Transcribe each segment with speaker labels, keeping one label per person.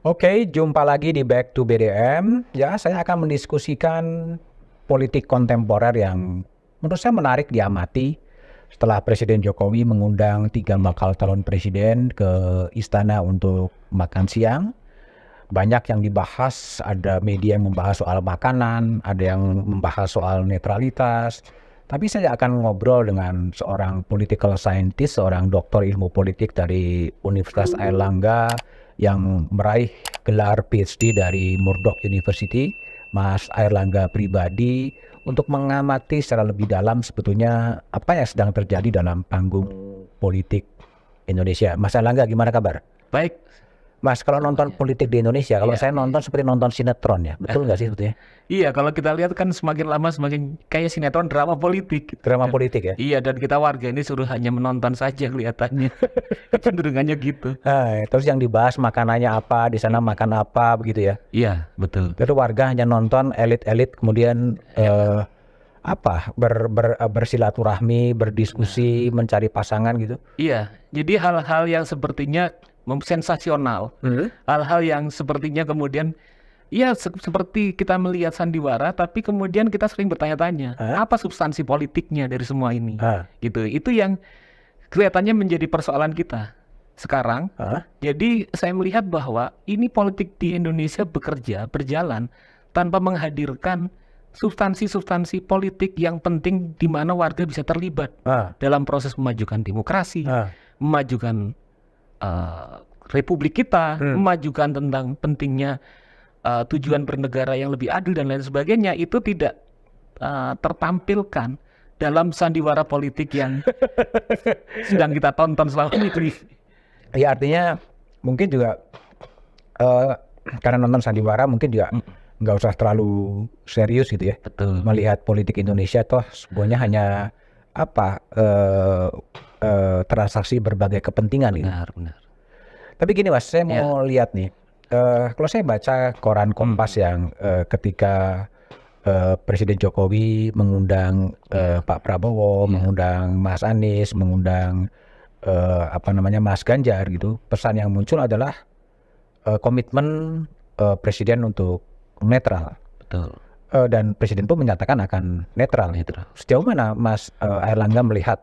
Speaker 1: Oke, jumpa lagi di Back to BDM. Ya, saya akan mendiskusikan politik kontemporer yang menurut saya menarik diamati setelah Presiden Jokowi mengundang 3 bakal calon presiden ke istana untuk makan siang. Banyak yang dibahas, ada media yang membahas soal makanan, ada yang membahas soal netralitas. Tapi saya akan ngobrol dengan seorang political scientist, seorang doktor ilmu politik dari Universitas Airlangga yang meraih gelar PhD dari Murdoch University, Mas Airlangga Pribadi, untuk mengamati secara lebih dalam sebetulnya apa yang sedang terjadi dalam panggung politik Indonesia. Mas Airlangga, gimana kabar?
Speaker 2: Baik,
Speaker 1: Mas, kalau nonton politik di Indonesia, kalau saya nonton seperti nonton sinetron ya, betul nggak sih sebetulnya?
Speaker 2: iya kalau kita lihat kan semakin lama semakin kayak sinetron drama politik.
Speaker 1: Drama politik ya?
Speaker 2: Iya, dan kita warga ini suruh hanya menonton saja kelihatannya. Kecenderungannya gitu.
Speaker 1: Terus yang dibahas makanannya apa, di sana makan apa, begitu ya?
Speaker 2: Iya, betul.
Speaker 1: Terus warga hanya nonton elit-elit, kemudian bersilaturahmi, berdiskusi, mencari pasangan gitu.
Speaker 2: Iya, jadi hal-hal yang sepertinya sensasional, hal-hal yang sepertinya kemudian ya seperti kita melihat sandiwara, tapi kemudian kita sering bertanya-tanya, apa substansi politiknya dari semua ini? Gitu. Itu yang kelihatannya menjadi persoalan kita sekarang. Jadi saya melihat bahwa ini politik di Indonesia berjalan tanpa menghadirkan substansi-substansi politik yang penting di mana warga bisa terlibat dalam proses memajukan demokrasi, memajukan republik kita, memajukan tentang pentingnya tujuan bernegara yang lebih adil dan lain sebagainya. Itu tidak tertampilkan dalam sandiwara politik yang sedang kita tonton selama ini.
Speaker 1: Ya, artinya mungkin juga karena nonton sandiwara mungkin juga nggak usah terlalu serius gitu ya.
Speaker 2: Betul.
Speaker 1: Melihat politik Indonesia toh semuanya hanya transaksi berbagai kepentingan gitu.
Speaker 2: Benar.
Speaker 1: Tapi gini Mas, saya mau lihat nih. Kalau saya baca koran Kompas yang ketika Presiden Jokowi mengundang Pak Prabowo, mengundang Mas Anies, mengundang Mas Ganjar gitu, pesan yang muncul adalah komitmen Presiden untuk netral.
Speaker 2: Betul.
Speaker 1: Dan Presiden pun menyatakan akan netral. Sejauh mana Mas Airlangga melihat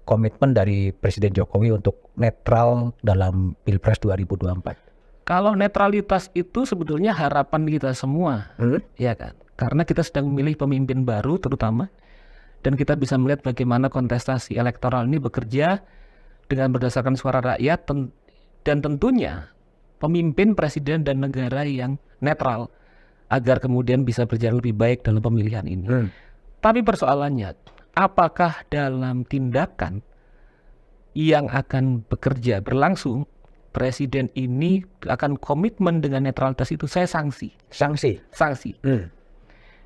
Speaker 1: komitmen dari Presiden Jokowi untuk netral dalam Pilpres 2024?
Speaker 2: Kalau netralitas itu sebetulnya harapan kita semua, ya kan? Karena kita sedang memilih pemimpin baru terutama, dan kita bisa melihat bagaimana kontestasi elektoral ini bekerja dengan berdasarkan suara rakyat, dan tentunya pemimpin, presiden, dan negara yang netral, agar kemudian bisa berjalan lebih baik dalam pemilihan ini. Tapi persoalannya, apakah dalam tindakan yang akan bekerja berlangsung, presiden ini akan komitmen dengan netralitas itu? Saya sanksi.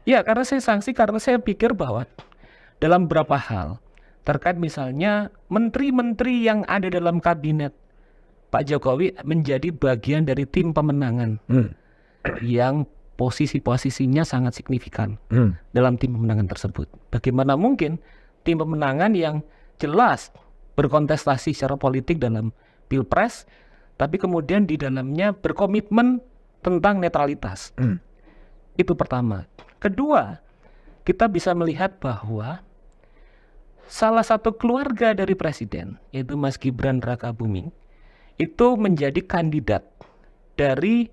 Speaker 2: Ya, karena saya sanksi karena saya pikir bahwa dalam beberapa hal terkait misalnya menteri-menteri yang ada dalam kabinet Pak Jokowi menjadi bagian dari tim pemenangan yang posisi-posisinya sangat signifikan dalam tim pemenangan tersebut. Bagaimana mungkin tim pemenangan yang jelas berkontestasi secara politik dalam Pilpres, tapi kemudian di dalamnya berkomitmen tentang netralitas. Itu pertama. Kedua, kita bisa melihat bahwa salah satu keluarga dari presiden, yaitu Mas Gibran Rakabuming, itu menjadi kandidat dari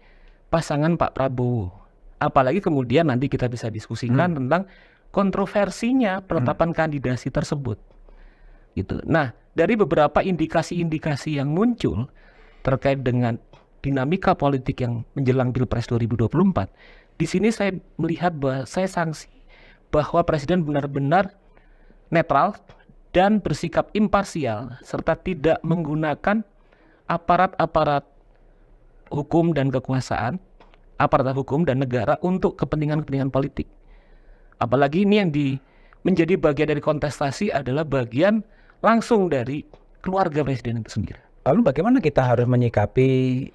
Speaker 2: pasangan Pak Prabowo. Apalagi kemudian nanti kita bisa diskusikan tentang kontroversinya penetapan kandidasi tersebut. Gitu. Nah, dari beberapa indikasi-indikasi yang muncul terkait dengan dinamika politik yang menjelang Pilpres 2024, di sini saya melihat bahwa saya sanksi bahwa presiden benar-benar netral dan bersikap imparsial serta tidak menggunakan aparat-aparat hukum dan kekuasaan, aparat hukum dan negara untuk kepentingan-kepentingan politik. Apalagi ini yang menjadi bagian dari kontestasi adalah bagian langsung dari keluarga presiden itu sendiri.
Speaker 1: Lalu bagaimana kita harus menyikapi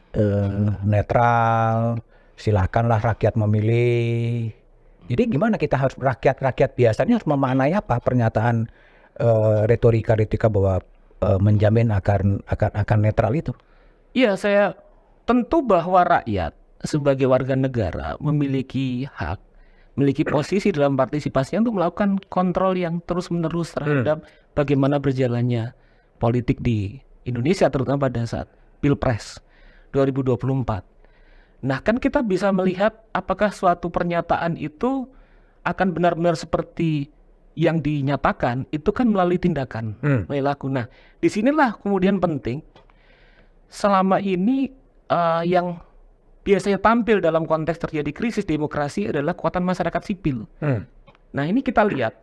Speaker 1: netral, silakanlah rakyat memilih. Jadi gimana kita harus, rakyat biasanya harus memaknai apa pernyataan retorika bahwa menjamin akan netral itu?
Speaker 2: Iya, saya tentu bahwa rakyat sebagai warga negara memiliki hak, memiliki posisi dalam partisipasinya untuk melakukan kontrol yang terus-menerus terhadap bagaimana berjalannya politik di Indonesia, terutama pada saat Pilpres 2024. Nah, kan kita bisa melihat apakah suatu pernyataan itu akan benar-benar seperti yang dinyatakan, itu kan melalui tindakan, perilaku. Nah, disinilah kemudian penting, selama ini yang biasanya tampil dalam konteks terjadi krisis demokrasi adalah kekuatan masyarakat sipil. Nah, ini kita lihat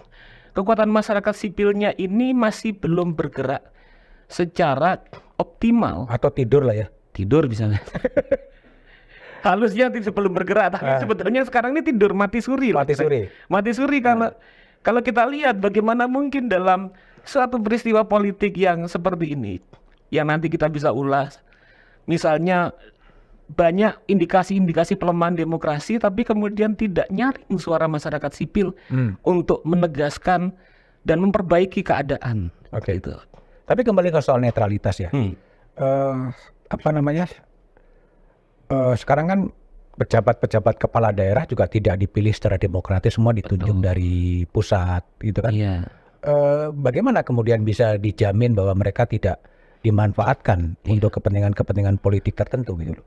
Speaker 2: kekuatan masyarakat sipilnya ini masih belum bergerak secara optimal.
Speaker 1: Atau tidur lah ya.
Speaker 2: Tidur misalnya. Halusnya belum bergerak, tapi sebetulnya sekarang ini tidur mati suri.
Speaker 1: Mati suri.
Speaker 2: Mati suri kalau kita lihat bagaimana mungkin dalam suatu peristiwa politik yang seperti ini, yang nanti kita bisa ulas, misalnya banyak indikasi-indikasi pelemahan demokrasi, tapi kemudian tidak nyaring suara masyarakat sipil untuk menegaskan dan memperbaiki keadaan.
Speaker 1: Oke.
Speaker 2: Gitu.
Speaker 1: Tapi kembali ke soal netralitas ya. Sekarang kan pejabat-pejabat kepala daerah juga tidak dipilih secara demokratis, semua ditunjuk dari pusat, gitu kan?
Speaker 2: Iya.
Speaker 1: Bagaimana kemudian bisa dijamin bahwa mereka tidak dimanfaatkan untuk kepentingan-kepentingan politik tertentu, gitu loh?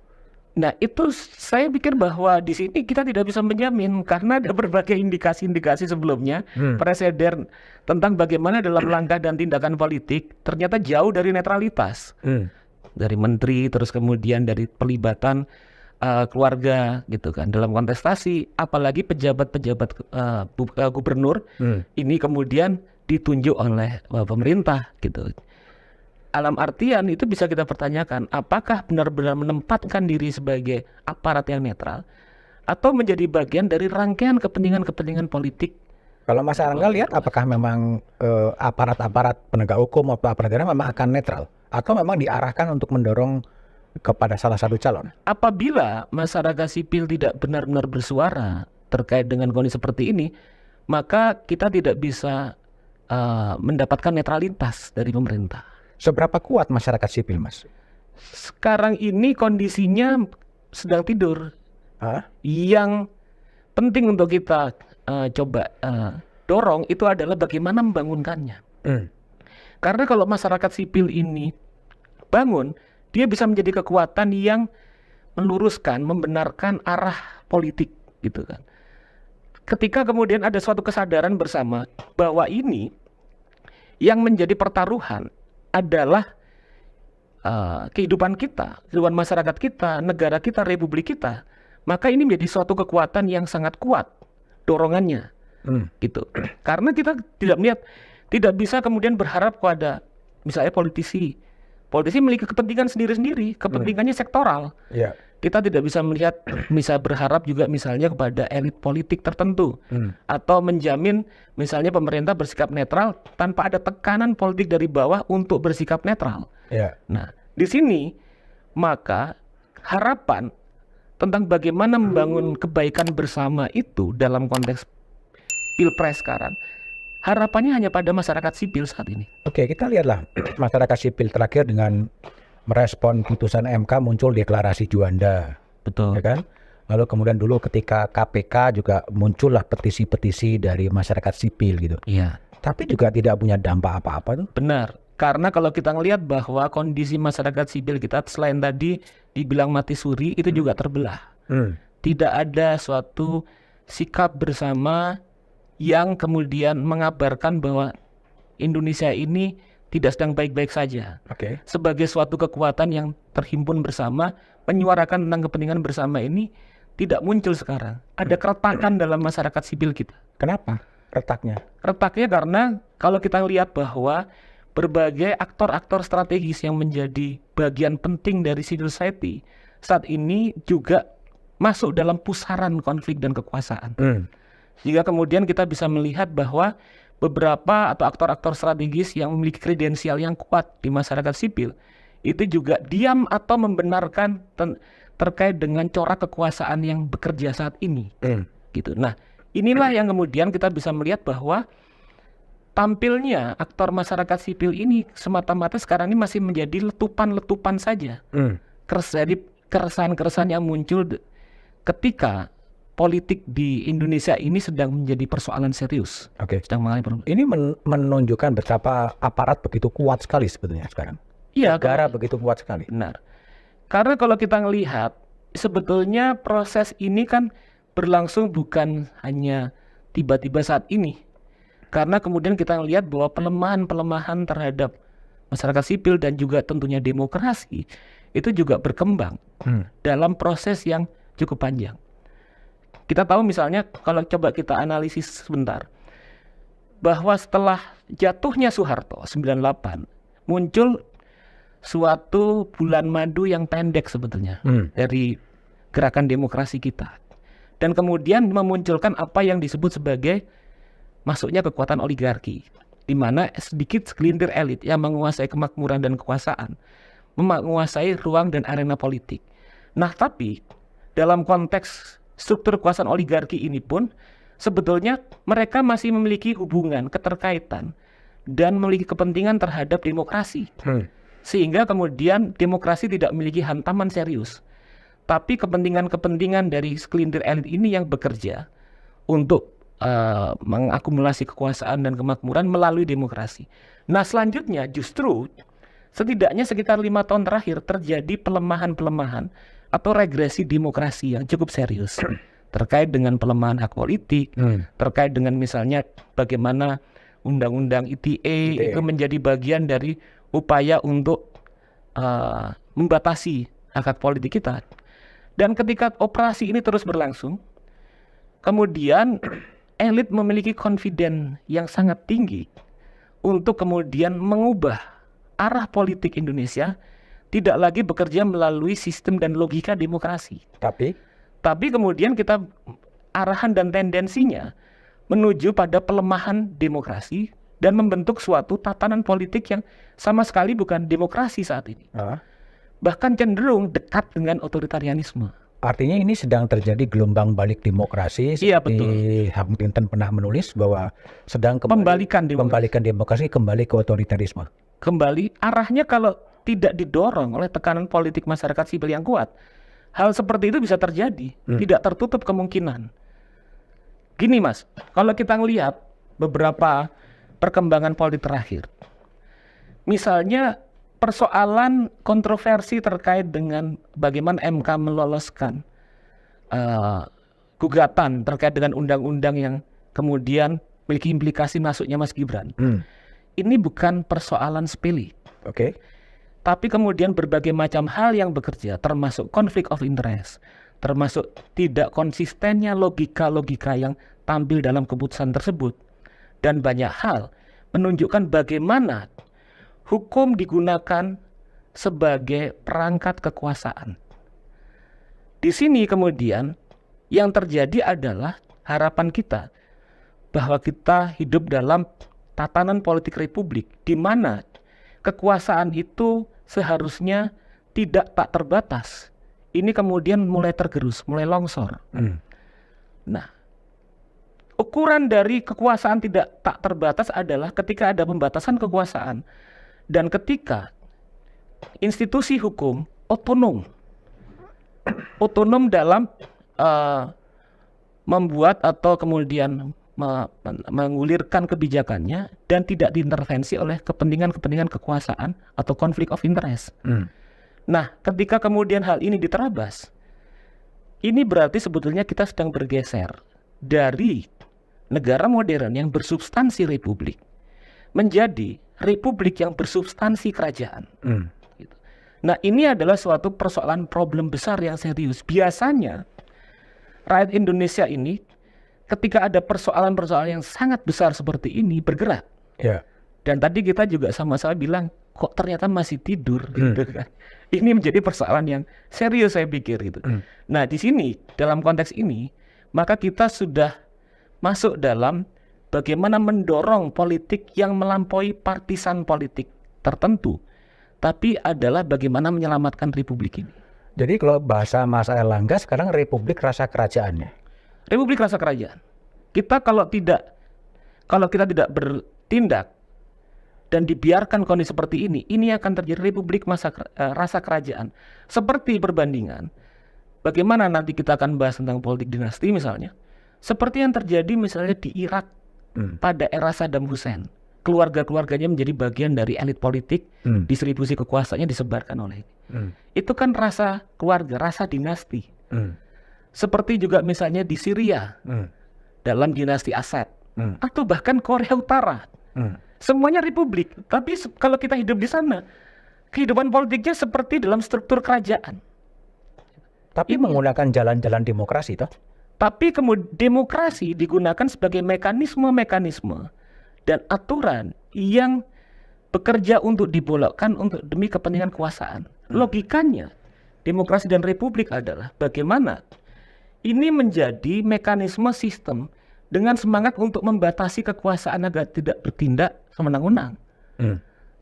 Speaker 2: Nah, itu saya pikir bahwa di sini kita tidak bisa menjamin karena ada berbagai indikasi-indikasi sebelumnya presiden tentang bagaimana dalam langkah dan tindakan politik ternyata jauh dari netralitas. Dari menteri, terus kemudian dari pelibatan keluarga gitu kan dalam kontestasi, apalagi pejabat-pejabat gubernur ini kemudian ditunjuk oleh pemerintah gitu. Dalam artian itu bisa kita pertanyakan, apakah benar-benar menempatkan diri sebagai aparat yang netral atau menjadi bagian dari rangkaian kepentingan-kepentingan politik?
Speaker 1: Kalau Mas Angga lihat, apakah memang aparat-aparat penegak hukum atau aparat daerah memang akan netral atau memang diarahkan untuk mendorong kepada salah satu calon?
Speaker 2: Apabila masyarakat sipil tidak benar-benar bersuara terkait dengan kondisi seperti ini, maka kita tidak bisa mendapatkan netralitas dari pemerintah.
Speaker 1: Seberapa kuat masyarakat sipil, Mas?
Speaker 2: Sekarang ini kondisinya sedang tidur. Yang penting untuk kita coba dorong itu adalah bagaimana membangunkannya. Karena kalau masyarakat sipil ini bangun, dia bisa menjadi kekuatan yang meluruskan, membenarkan arah politik, gitu kan. Ketika kemudian ada suatu kesadaran bersama bahwa ini yang menjadi pertaruhan adalah kehidupan kita, kehidupan masyarakat kita, negara kita, republik kita, maka ini menjadi suatu kekuatan yang sangat kuat dorongannya, gitu. Karena kita tidak melihat, tidak bisa kemudian berharap pada misalnya politisi memiliki kepentingan sendiri-sendiri, kepentingannya sektoral. Kita tidak bisa melihat, bisa berharap juga misalnya kepada elit politik tertentu, atau menjamin misalnya pemerintah bersikap netral tanpa ada tekanan politik dari bawah untuk bersikap netral. Nah, di sini maka harapan tentang bagaimana membangun kebaikan bersama itu dalam konteks Pilpres sekarang, harapannya hanya pada masyarakat sipil saat ini.
Speaker 1: Oke, kita lihatlah masyarakat sipil terakhir dengan merespon putusan MK muncul deklarasi Juanda.
Speaker 2: Betul.
Speaker 1: Ya kan? Lalu kemudian dulu ketika KPK juga muncullah petisi-petisi dari masyarakat sipil gitu.
Speaker 2: Iya.
Speaker 1: Tapi juga tidak punya dampak apa-apa tuh.
Speaker 2: Benar. Karena kalau kita ngelihat bahwa kondisi masyarakat sipil kita selain tadi dibilang mati suri, itu juga terbelah. Tidak ada suatu sikap bersama yang kemudian mengabarkan bahwa Indonesia ini tidak sedang baik-baik saja. Sebagai suatu kekuatan yang terhimpun bersama, menyuarakan tentang kepentingan bersama ini tidak muncul sekarang. Ada keretakan dalam masyarakat sipil kita.
Speaker 1: Kenapa retaknya?
Speaker 2: Retaknya karena kalau kita lihat bahwa berbagai aktor-aktor strategis yang menjadi bagian penting dari civil society saat ini juga masuk dalam pusaran konflik dan kekuasaan. Sehingga kemudian kita bisa melihat bahwa beberapa atau aktor-aktor strategis yang memiliki kredensial yang kuat di masyarakat sipil itu juga diam atau membenarkan terkait dengan corak kekuasaan yang bekerja saat ini. Gitu. Nah, inilah yang kemudian kita bisa melihat bahwa tampilnya aktor masyarakat sipil ini semata-mata sekarang ini masih menjadi letupan-letupan saja. Jadi keresahan-keresahan yang muncul ketika politik di Indonesia ini sedang menjadi persoalan serius.
Speaker 1: Oke.
Speaker 2: Sedang mengalami problem.
Speaker 1: Ini menunjukkan betapa aparat begitu kuat sekali sebetulnya sekarang.
Speaker 2: Iya,
Speaker 1: Negara begitu kuat sekali.
Speaker 2: benar. Karena kalau kita melihat, sebetulnya proses ini kan berlangsung bukan hanya tiba-tiba saat ini. Karena kemudian kita melihat bahwa pelemahan-pelemahan terhadap masyarakat sipil dan juga tentunya demokrasi itu juga berkembang dalam proses yang cukup panjang. Kita tahu misalnya kalau coba kita analisis sebentar, bahwa setelah jatuhnya Soeharto 98 muncul suatu bulan madu yang pendek sebetulnya dari gerakan demokrasi kita. Dan kemudian memunculkan apa yang disebut sebagai masuknya kekuatan oligarki, di mana sedikit segelintir elit yang menguasai kemakmuran dan kekuasaan, menguasai ruang dan arena politik. Nah, tapi dalam konteks struktur kekuasaan oligarki ini pun sebetulnya mereka masih memiliki hubungan, keterkaitan, dan memiliki kepentingan terhadap demokrasi. Sehingga kemudian demokrasi tidak memiliki hantaman serius. Tapi kepentingan-kepentingan dari segelintir elit ini yang bekerja untuk mengakumulasi kekuasaan dan kemakmuran melalui demokrasi. Nah, selanjutnya justru setidaknya sekitar 5 tahun terakhir terjadi pelemahan-pelemahan atau regresi demokrasi yang cukup serius terkait dengan pelemahan hak politik, terkait dengan misalnya bagaimana undang-undang ITE itu menjadi bagian dari upaya untuk membatasi hak politik kita. Dan ketika operasi ini terus berlangsung, kemudian elit memiliki confidence yang sangat tinggi untuk kemudian mengubah arah politik Indonesia, tidak lagi bekerja melalui sistem dan logika demokrasi. Tapi kemudian kita arahan dan tendensinya menuju pada pelemahan demokrasi dan membentuk suatu tatanan politik yang sama sekali bukan demokrasi saat ini. Bahkan cenderung dekat dengan otoritarianisme.
Speaker 1: Artinya ini sedang terjadi gelombang balik demokrasi.
Speaker 2: Iya,
Speaker 1: seperti
Speaker 2: betul.
Speaker 1: Huntington pernah menulis bahwa sedang
Speaker 2: Membalikan
Speaker 1: demokrasi kembali ke otoritarisme.
Speaker 2: Kembali arahnya kalau tidak didorong oleh tekanan politik masyarakat sipil yang kuat, hal seperti itu bisa terjadi, tidak tertutup kemungkinan. Gini Mas, kalau kita ngelihat beberapa perkembangan politik terakhir, misalnya persoalan kontroversi terkait dengan bagaimana MK meloloskan gugatan terkait dengan undang-undang yang kemudian memiliki implikasi masuknya Mas Gibran. Ini bukan persoalan sepele. Tapi kemudian berbagai macam hal yang bekerja, termasuk konflik of interest, termasuk tidak konsistennya logika-logika yang tampil dalam keputusan tersebut, dan banyak hal menunjukkan bagaimana hukum digunakan sebagai perangkat kekuasaan. Di sini kemudian yang terjadi adalah harapan kita bahwa kita hidup dalam tatanan politik republik di mana kekuasaan itu seharusnya tidak tak terbatas. Ini kemudian mulai tergerus, mulai longsor. Nah, ukuran dari kekuasaan tidak tak terbatas adalah ketika ada pembatasan kekuasaan dan ketika institusi hukum otonom dalam membuat atau kemudian mengulirkan kebijakannya dan tidak diintervensi oleh kepentingan-kepentingan kekuasaan atau konflik of interest. Nah, ketika kemudian hal ini diterabas, ini berarti sebetulnya kita sedang bergeser dari negara modern yang bersubstansi republik menjadi republik yang bersubstansi kerajaan. Nah, ini adalah suatu persoalan problem besar yang serius. Biasanya rakyat Indonesia ini ketika ada persoalan-persoalan yang sangat besar seperti ini bergerak. Dan tadi kita juga sama-sama bilang kok ternyata masih tidur gitu kan. Ini menjadi persoalan yang serius saya pikir gitu. Nah, di sini dalam konteks ini maka kita sudah masuk dalam bagaimana mendorong politik yang melampaui partisan politik tertentu, tapi adalah bagaimana menyelamatkan republik ini.
Speaker 1: Jadi kalau bahasa Mas Airlangga sekarang republik rasa kerajaannya.
Speaker 2: Republik rasa kerajaan. Kita kalau kita tidak bertindak dan dibiarkan kondisi seperti ini akan terjadi republik rasa kerajaan. Seperti perbandingan, bagaimana nanti kita akan bahas tentang politik dinasti misalnya, seperti yang terjadi misalnya di Irak pada era Saddam Hussein. Keluarga-keluarganya menjadi bagian dari elit politik, distribusi kekuasaannya disebarkan oleh ini. Itu kan rasa keluarga, rasa dinasti. Seperti juga misalnya di Syria, dalam dinasti Assad, atau bahkan Korea Utara. Semuanya republik, tapi kalau kita hidup di sana, kehidupan politiknya seperti dalam struktur kerajaan.
Speaker 1: Tapi menggunakan jalan-jalan demokrasi toh?
Speaker 2: Tapi kemudian demokrasi digunakan sebagai mekanisme-mekanisme dan aturan yang bekerja untuk dibolokkan untuk demi kepentingan kekuasaan. Logikanya, demokrasi dan republik adalah bagaimana ini menjadi mekanisme sistem dengan semangat untuk membatasi kekuasaan agar tidak bertindak sewenang-wenang.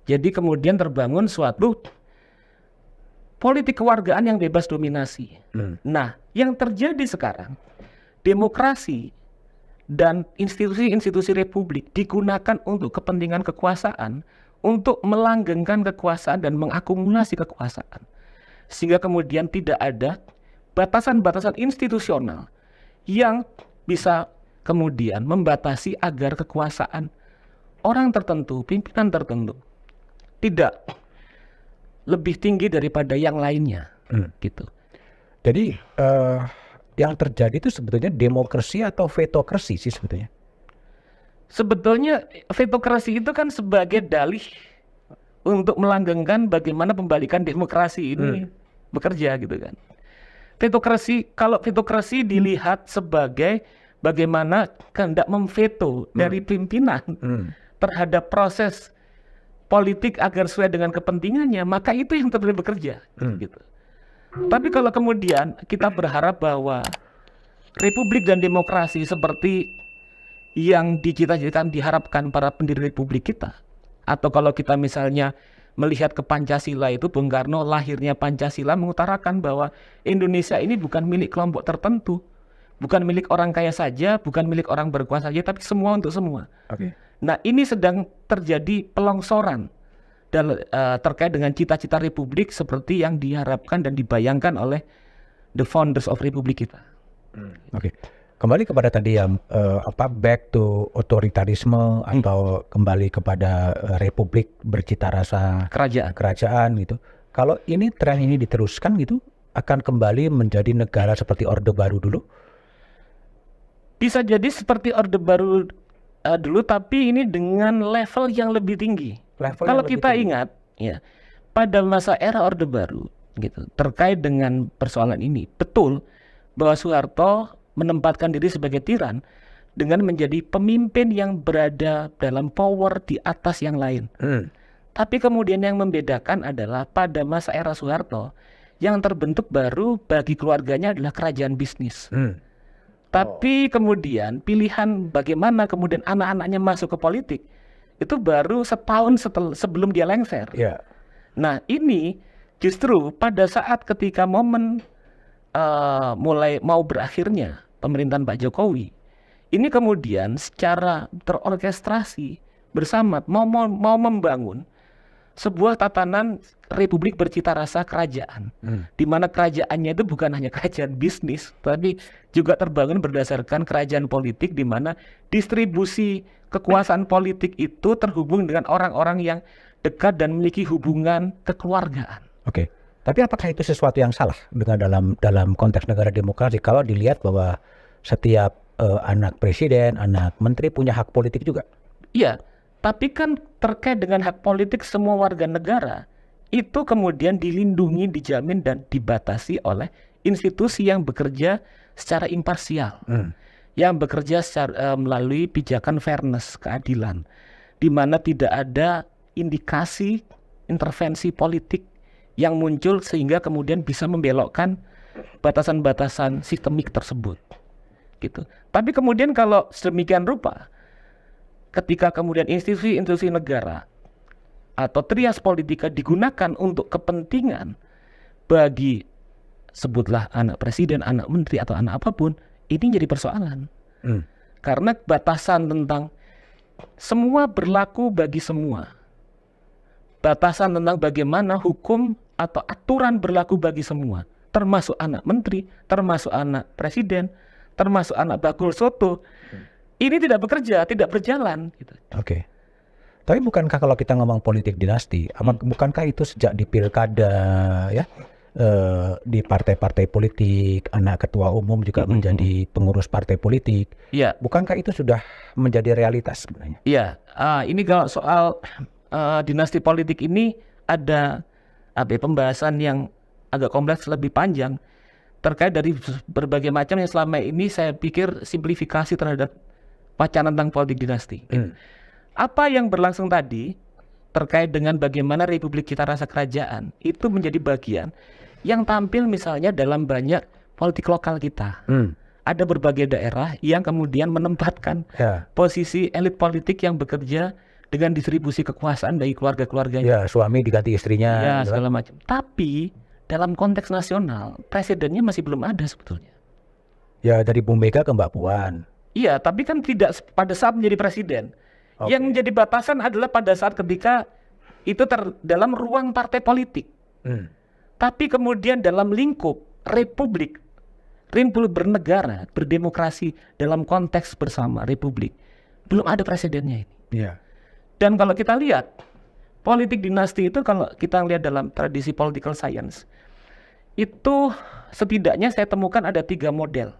Speaker 2: Jadi kemudian terbangun suatu politik kewargaan yang bebas dominasi. Nah, yang terjadi sekarang, demokrasi dan institusi-institusi republik digunakan untuk kepentingan kekuasaan, untuk melanggengkan kekuasaan dan mengakumulasi kekuasaan. Sehingga kemudian tidak ada batasan-batasan institusional yang bisa kemudian membatasi agar kekuasaan orang tertentu, pimpinan tertentu tidak lebih tinggi daripada yang lainnya, gitu.
Speaker 1: Jadi yang terjadi itu sebetulnya demokrasi atau vetokrasi sih sebetulnya?
Speaker 2: Sebetulnya vetokrasi itu kan sebagai dalih untuk melanggengkan bagaimana pembalikan demokrasi ini bekerja, gitu kan. Vetokrasi, kalau vetokrasi dilihat sebagai bagaimana kehendak memveto dari pimpinan terhadap proses politik agar sesuai dengan kepentingannya, maka itu yang terjadi bekerja, gitu. Tapi kalau kemudian kita berharap bahwa republik dan demokrasi seperti yang dicita-citakan diharapkan para pendiri republik kita, atau kalau kita misalnya melihat ke Pancasila itu, Bung Karno lahirnya Pancasila mengutarakan bahwa Indonesia ini bukan milik kelompok tertentu, bukan milik orang kaya saja, bukan milik orang berkuasa saja, tapi semua untuk semua. Nah, ini sedang terjadi pelongsoran terkait dengan cita-cita republik seperti yang diharapkan dan dibayangkan oleh the founders of republik kita.
Speaker 1: Kembali kepada tadi ya, back to otoritarisme atau kembali kepada republik bercita rasa kerajaan gitu. Kalau ini tren ini diteruskan gitu, akan kembali menjadi negara seperti Orde Baru dulu?
Speaker 2: Bisa jadi seperti Orde Baru dulu, tapi ini dengan level yang lebih tinggi. Kalau kita ingat, ya, pada masa era Orde Baru, gitu, terkait dengan persoalan ini, betul bahwa Soeharto menempatkan diri sebagai tiran dengan menjadi pemimpin yang berada dalam power di atas yang lain. Tapi kemudian yang membedakan adalah pada masa era Soeharto, yang terbentuk baru bagi keluarganya adalah kerajaan bisnis. Tapi kemudian pilihan bagaimana kemudian anak-anaknya masuk ke politik itu baru setahun sebelum dia lengser. Nah, ini justru pada saat ketika momen mulai mau berakhirnya pemerintahan Pak Jokowi, ini kemudian secara terorkestrasi bersama mau membangun sebuah tatanan republik bercita rasa kerajaan, di mana kerajaannya itu bukan hanya kerajaan bisnis, tapi juga terbangun berdasarkan kerajaan politik, di mana distribusi kekuasaan politik itu terhubung dengan orang-orang yang dekat dan memiliki hubungan kekeluargaan.
Speaker 1: Tapi apakah itu sesuatu yang salah dengan dalam konteks negara demokrasi kalau dilihat bahwa setiap anak presiden, anak menteri punya hak politik juga?
Speaker 2: Iya. Tapi kan terkait dengan hak politik semua warga negara itu kemudian dilindungi, dijamin dan dibatasi oleh institusi yang bekerja secara imparsial, yang bekerja melalui pijakan fairness, keadilan, di mana tidak ada indikasi intervensi politik yang muncul sehingga kemudian bisa membelokkan batasan-batasan sistemik tersebut, gitu. Tapi kemudian kalau sedemikian rupa, ketika kemudian institusi-institusi negara atau trias politika digunakan untuk kepentingan bagi sebutlah anak presiden, anak menteri atau anak apapun, ini jadi persoalan. Karena batasan tentang semua berlaku bagi semua, batasan tentang bagaimana hukum atau aturan berlaku bagi semua, termasuk anak menteri, termasuk anak presiden, termasuk anak bakul soto. Ini tidak bekerja, tidak berjalan. Gitu.
Speaker 1: Oke. Tapi bukankah kalau kita ngomong politik dinasti, bukankah itu sejak di pilkada ya, di partai-partai politik, anak ketua umum juga menjadi pengurus partai politik.
Speaker 2: Iya.
Speaker 1: Bukankah itu sudah menjadi realitas sebenarnya?
Speaker 2: Iya. Ini kalau soal dinasti politik ini ada pembahasan yang agak kompleks, lebih panjang terkait dari berbagai macam yang selama ini saya pikir simplifikasi terhadap wacana tentang politik dinasti. Apa yang berlangsung tadi terkait dengan bagaimana Republik Kita Rasa Kerajaan itu menjadi bagian yang tampil misalnya dalam banyak politik lokal kita. Ada berbagai daerah yang kemudian menempatkan posisi elit politik yang bekerja dengan distribusi kekuasaan bagi keluarga-keluarganya.
Speaker 1: Ya, suami diganti istrinya.
Speaker 2: Ya, segala macam. Tapi dalam konteks nasional, presidennya masih belum ada sebetulnya.
Speaker 1: Ya, dari Bu Mega ke Mbak Puan.
Speaker 2: Iya, tapi kan tidak pada saat menjadi presiden. Yang menjadi batasan adalah pada saat ketika itu dalam ruang partai politik. Tapi kemudian dalam lingkup republik bernegara, berdemokrasi dalam konteks bersama republik, belum ada presidennya ini.
Speaker 1: Iya.
Speaker 2: Dan kalau kita lihat politik dinasti itu, kalau kita lihat dalam tradisi political science, itu setidaknya saya temukan ada 3 model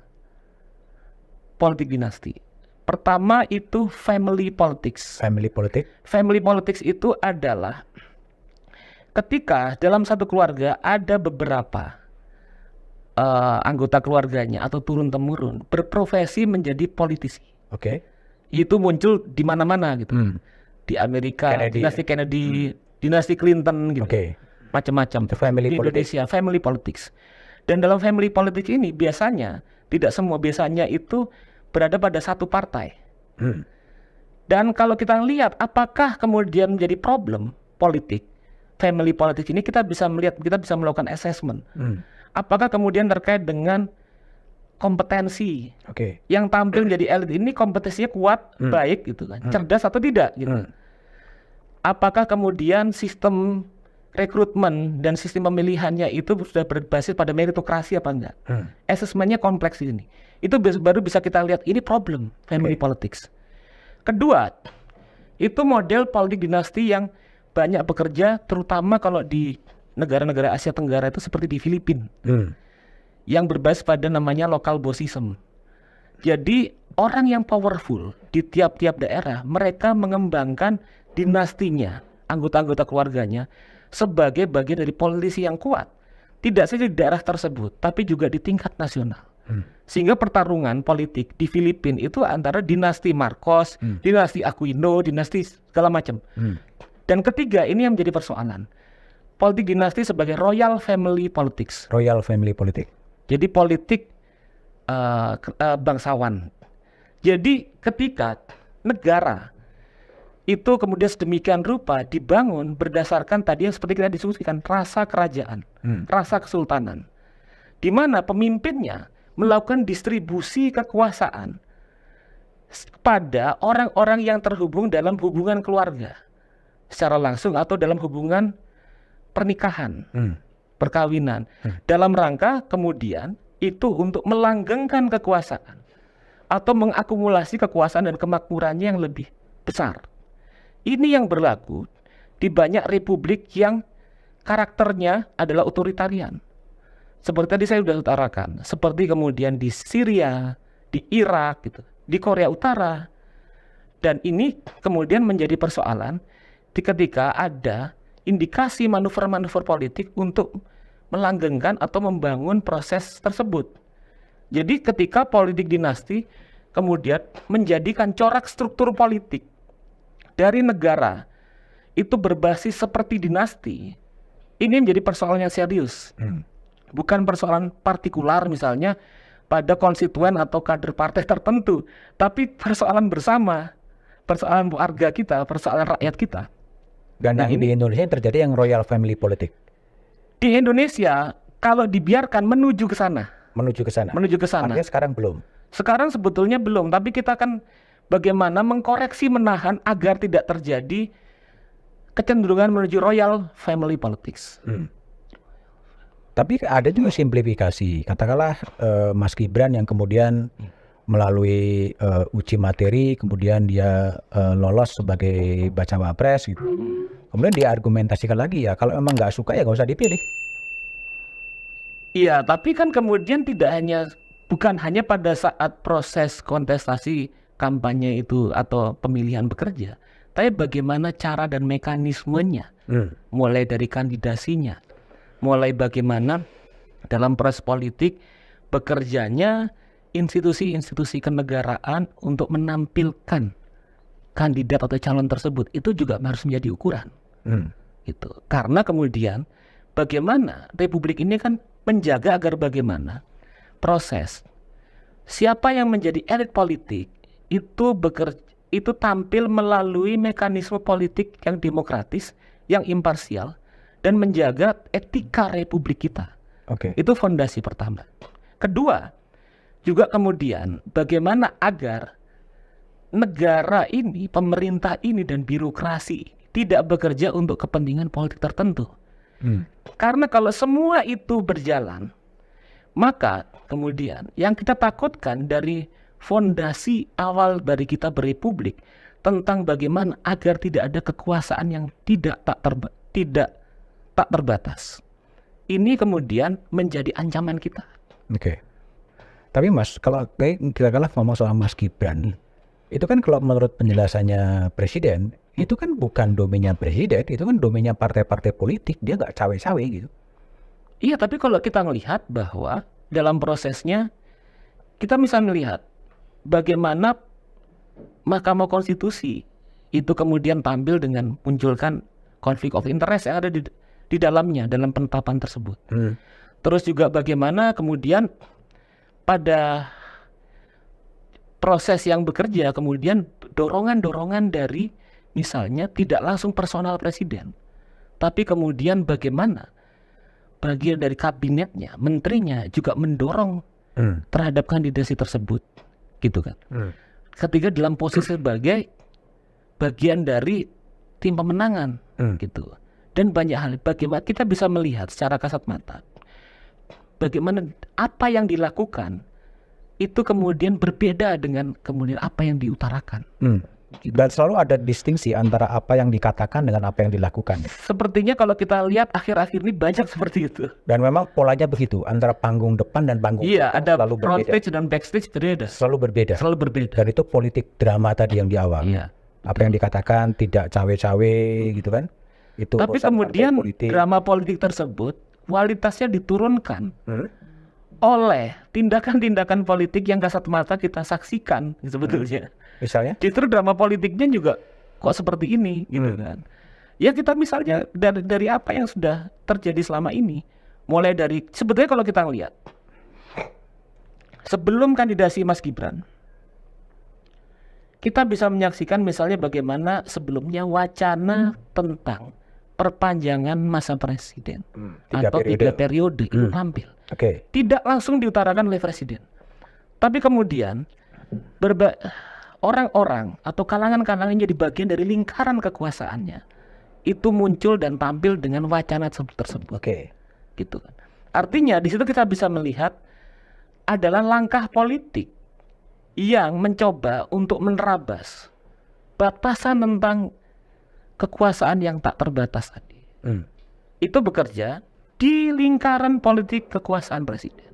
Speaker 2: politik dinasti. Pertama itu family politics.
Speaker 1: Family politik.
Speaker 2: Family politics itu adalah ketika dalam satu keluarga ada beberapa anggota keluarganya atau turun-temurun berprofesi menjadi politisi.
Speaker 1: Oke.
Speaker 2: Itu muncul di mana-mana gitu. Di Amerika,
Speaker 1: Kennedy.
Speaker 2: dinasti Kennedy, dinasti Clinton gitu. Macam-macam.
Speaker 1: Family
Speaker 2: Di
Speaker 1: politics.
Speaker 2: Indonesia, family politics. Dan dalam family politics ini biasanya, tidak semua, biasanya itu berada pada satu partai. Dan kalau kita lihat apakah kemudian menjadi problem politik, family politics ini, kita bisa melihat, kita bisa melakukan assessment. Apakah kemudian terkait dengan kompetensi yang tampil menjadi elit ini, kompetensinya kuat, baik gitu kan, cerdas atau tidak gitu. Apakah kemudian sistem rekrutmen dan sistem pemilihannya itu sudah berbasis pada meritokrasi apa enggak? Assessmentnya kompleks ini. Itu baru bisa kita lihat ini problem family politics. Kedua, itu model politik dinasti yang banyak bekerja, terutama kalau di negara-negara Asia Tenggara itu seperti di Filipina, yang berbasis pada namanya local bossism. Jadi orang yang powerful di tiap-tiap daerah, mereka mengembangkan dinastinya, anggota-anggota keluarganya, sebagai bagian dari politisi yang kuat. Tidak saja di daerah tersebut, tapi juga di tingkat nasional. Sehingga pertarungan politik di Filipina itu antara dinasti Marcos, dinasti Aquino, dinasti segala macam. Dan ketiga, ini yang menjadi persoalan. Politik dinasti sebagai royal family politics.
Speaker 1: Royal family politik.
Speaker 2: Jadi politik bangsawan. Jadi ketika negara itu kemudian sedemikian rupa dibangun berdasarkan tadi yang seperti kita diskusikan, rasa kerajaan, rasa kesultanan, di mana pemimpinnya melakukan distribusi kekuasaan pada orang-orang yang terhubung dalam hubungan keluarga secara langsung atau dalam hubungan pernikahan, perkawinan, dalam rangka kemudian itu untuk melanggengkan kekuasaan atau mengakumulasi kekuasaan dan kemakmurannya yang lebih besar. Ini yang berlaku di banyak republik yang karakternya adalah otoritarian. Seperti tadi saya sudah utarakan, seperti kemudian di Syria, di Irak, gitu, di Korea Utara. Dan ini kemudian menjadi persoalan ketika ada indikasi manuver-manuver politik untuk melanggengkan atau membangun proses tersebut. Jadi ketika politik dinasti kemudian menjadikan corak struktur politik dari negara itu berbasis seperti dinasti, ini menjadi persoalan yang serius. Bukan persoalan partikular misalnya pada konstituen atau kader partai tertentu, tapi persoalan bersama, persoalan warga kita, persoalan rakyat kita.
Speaker 1: Dan yang di Indonesia terjadi yang royal family politik.
Speaker 2: Di Indonesia kalau dibiarkan menuju ke sana.
Speaker 1: Menuju ke sana. Artinya sekarang belum.
Speaker 2: Sekarang sebetulnya belum, tapi kita kan bagaimana mengkoreksi, menahan agar tidak terjadi kecenderungan menuju royal family politics.
Speaker 1: Tapi ada juga simplifikasi. Katakanlah Mas Gibran yang kemudian melalui uji materi, kemudian dia lolos sebagai bacawa pres gitu. Kemudian dia argumentasikan lagi ya, kalau emang nggak suka ya nggak usah dipilih.
Speaker 2: Iya, tapi kan kemudian bukan hanya pada saat proses kontestasi kampanye itu atau pemilihan bekerja, tapi bagaimana cara dan mekanismenya, mulai dari kandidasinya, mulai bagaimana dalam proses politik bekerjanya institusi-institusi kenegaraan untuk menampilkan kandidat atau calon tersebut, itu juga harus menjadi ukuran. Gitu. Karena kemudian bagaimana Republik ini kan menjaga agar bagaimana proses siapa yang menjadi elit politik itu tampil melalui mekanisme politik yang demokratis, yang imparsial, dan menjaga etika Republik kita. Itu fondasi pertama. Kedua, juga kemudian bagaimana agar negara ini, pemerintah ini, dan birokrasi tidak bekerja untuk kepentingan politik tertentu. Karena kalau semua itu berjalan, maka kemudian yang kita takutkan dari fondasi awal dari kita berrepublik tentang bagaimana agar tidak ada kekuasaan yang tak terbatas. Ini kemudian menjadi ancaman kita.
Speaker 1: Tapi Mas, kalau kita ngomong soal Mas Gibran, itu kan kalau menurut penjelasannya Presiden, itu kan bukan domainnya Presiden, itu kan domainnya partai-partai politik, dia nggak cawe-cawe gitu.
Speaker 2: Iya, tapi kalau kita melihat bahwa dalam prosesnya, kita bisa melihat bagaimana Mahkamah Konstitusi itu kemudian tampil dengan munculkan konflik of interest yang ada di dalamnya, dalam penetapan tersebut. Terus juga bagaimana kemudian pada proses yang bekerja kemudian dorongan-dorongan dari misalnya tidak langsung personal presiden, tapi kemudian bagaimana bagian dari kabinetnya, menterinya juga mendorong terhadap kandidasi tersebut, gitu kan. Ketika dalam posisi sebagai bagian dari tim pemenangan, gitu. Dan banyak hal, bagaimana kita bisa melihat secara kasat mata, bagaimana apa yang dilakukan itu kemudian berbeda dengan kemudian apa yang diutarakan.
Speaker 1: Dan selalu ada distingsi antara apa yang dikatakan dengan apa yang dilakukan.
Speaker 2: Sepertinya kalau kita lihat akhir-akhir ini banyak seperti itu.
Speaker 1: Dan memang polanya begitu, antara panggung depan dan panggung
Speaker 2: belakang ada
Speaker 1: selalu
Speaker 2: front
Speaker 1: berbeda.
Speaker 2: stage dan backstage berbeda.
Speaker 1: Selalu berbeda. Dan itu politik drama tadi yang di awal. Apa yang dikatakan tidak cawe-cawe gitu kan. Itu
Speaker 2: tapi kemudian drama politik tersebut kualitasnya diturunkan oleh tindakan-tindakan politik yang kasat mata kita saksikan sebetulnya.
Speaker 1: Misalnya?
Speaker 2: Justru drama politiknya juga kok seperti ini gitu kan. Ya kita misalnya dari apa yang sudah terjadi selama ini. Mulai dari, sebetulnya kalau kita lihat sebelum kandidasi Mas Gibran, kita bisa menyaksikan misalnya bagaimana sebelumnya wacana tentang perpanjangan masa presiden atau 3 periode itu tampil. Tidak langsung diutarakan oleh presiden. Tapi kemudian orang-orang atau kalangan-kalangan yang jadi bagian dari lingkaran kekuasaannya itu muncul dan tampil dengan wacana tersebut. Gitu kan. Artinya di situ kita bisa melihat adalah langkah politik yang mencoba untuk menerabas batasan tentang kekuasaan yang tak terbatas tadi. Itu bekerja di lingkaran politik kekuasaan presiden.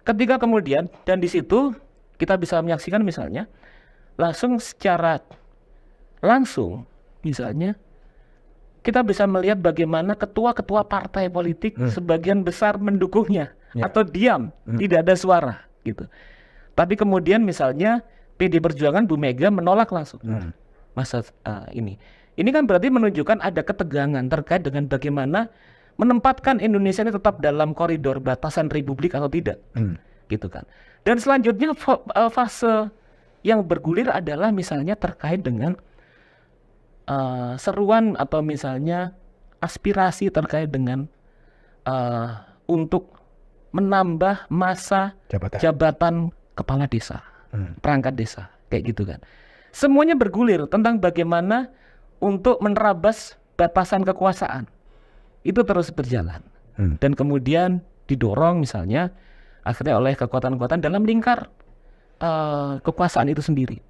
Speaker 2: Ketika kemudian dan di situ kita bisa menyaksikan misalnya secara langsung misalnya kita bisa melihat bagaimana ketua-ketua partai politik sebagian besar mendukungnya atau diam, tidak ada suara gitu. Tapi kemudian misalnya PD Perjuangan Bu Mega menolak langsung masa ini. Ini kan berarti menunjukkan ada ketegangan terkait dengan bagaimana menempatkan Indonesia ini tetap dalam koridor batasan republik atau tidak, gitu kan. Dan selanjutnya fase yang bergulir adalah misalnya terkait dengan seruan atau misalnya aspirasi terkait dengan untuk menambah masa jabatan kepala desa, perangkat desa, kayak gitu kan. Semuanya bergulir tentang bagaimana untuk menerabas batasan kekuasaan. Itu terus berjalan. Dan kemudian didorong misalnya akhirnya oleh kekuatan-kekuatan dalam lingkar kekuasaan itu sendiri.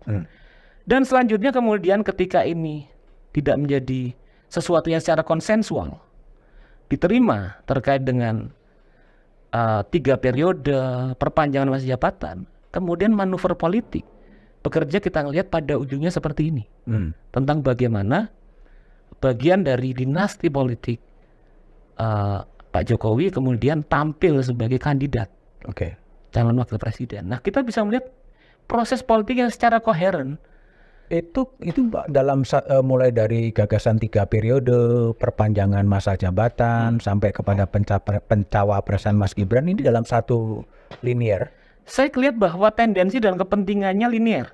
Speaker 2: Dan selanjutnya kemudian ketika ini tidak menjadi sesuatu yang secara konsensual diterima terkait dengan 3 periode perpanjangan masa jabatan, kemudian manuver politik bekerja kita ngelihat pada ujungnya seperti ini. Tentang bagaimana bagian dari dinasti politik Pak Jokowi kemudian tampil sebagai kandidat calon wakil presiden. Nah, kita bisa melihat proses politik yang secara koheren.
Speaker 1: Itu dalam mulai dari gagasan 3 periode, perpanjangan masa jabatan, sampai kepada pencawapresan Mas Gibran, ini dalam satu linear.
Speaker 2: Saya lihat bahwa tendensi dan kepentingannya linear.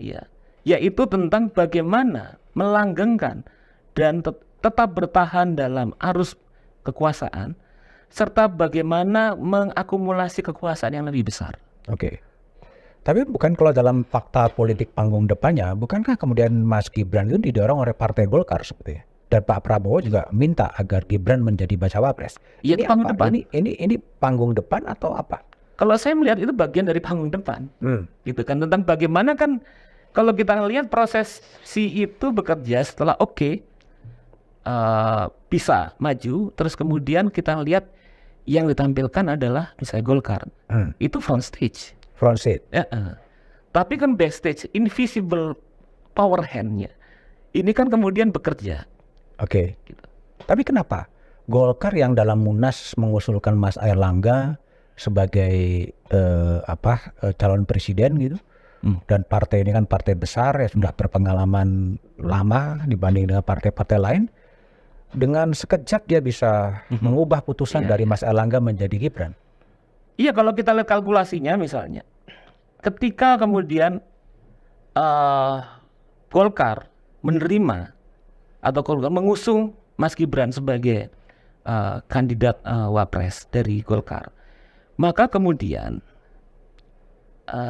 Speaker 2: Iya, yaitu tentang bagaimana melanggengkan dan tetap bertahan dalam arus kekuasaan, serta bagaimana mengakumulasi kekuasaan yang lebih besar.
Speaker 1: Tapi bukan kalau dalam fakta politik panggung depannya, bukankah kemudian Mas Gibran itu didorong oleh Partai Golkar sepertinya? Dan Pak Prabowo juga minta agar Gibran menjadi bacawa pres.
Speaker 2: Iya,
Speaker 1: Ini
Speaker 2: panggung
Speaker 1: apa?
Speaker 2: depan.
Speaker 1: Ini panggung depan atau apa?
Speaker 2: Kalau saya melihat itu bagian dari panggung depan, gitu kan, tentang bagaimana kan kalau kita lihat proses si itu bekerja setelah bisa maju, terus kemudian kita lihat yang ditampilkan adalah misalnya Golkar, itu front stage. Tapi kan backstage, invisible power hand-nya ini kan kemudian bekerja.
Speaker 1: Gitu. Tapi kenapa Golkar yang dalam Munas mengusulkan Mas Airlangga sebagai calon presiden gitu, dan partai ini kan partai besar ya, sudah berpengalaman lama dibanding dengan partai-partai lain, dengan sekejap dia bisa mengubah putusan dari Mas Airlangga menjadi Gibran?
Speaker 2: Iya, kalau kita lihat kalkulasinya misalnya, ketika kemudian Golkar menerima atau Golkar mengusung Mas Gibran sebagai kandidat wapres dari Golkar, maka kemudian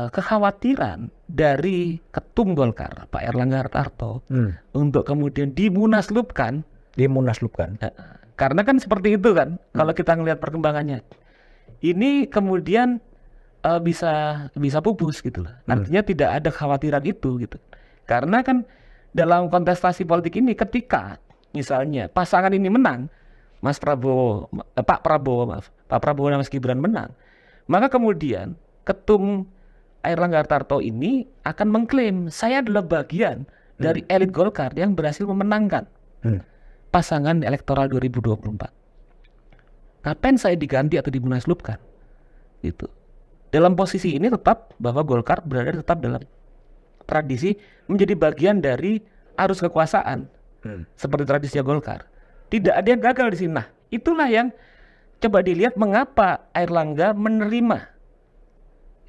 Speaker 2: kekhawatiran dari ketum Golkar Pak Erlangga Hartarto untuk kemudian dimunaslupkan, karena kan seperti itu kan, kalau kita ngelihat perkembangannya, ini kemudian bisa pupus gitu loh. Artinya tidak ada kekhawatiran itu gitu. Karena kan dalam kontestasi politik ini ketika misalnya pasangan ini menang, Pak Prabowo dan Mas Gibran menang, maka kemudian ketum Airlangga Hartarto ini akan mengklaim saya adalah bagian dari elit Golkar yang berhasil memenangkan pasangan elektoral 2024. Kapan saya diganti atau dimunaslupkan? Gitu. Dalam posisi ini tetap bahwa Golkar berada tetap dalam tradisi menjadi bagian dari arus kekuasaan, seperti tradisi Golkar. Tidak ada yang gagal di sini. Nah, itulah yang coba dilihat mengapa Airlangga menerima,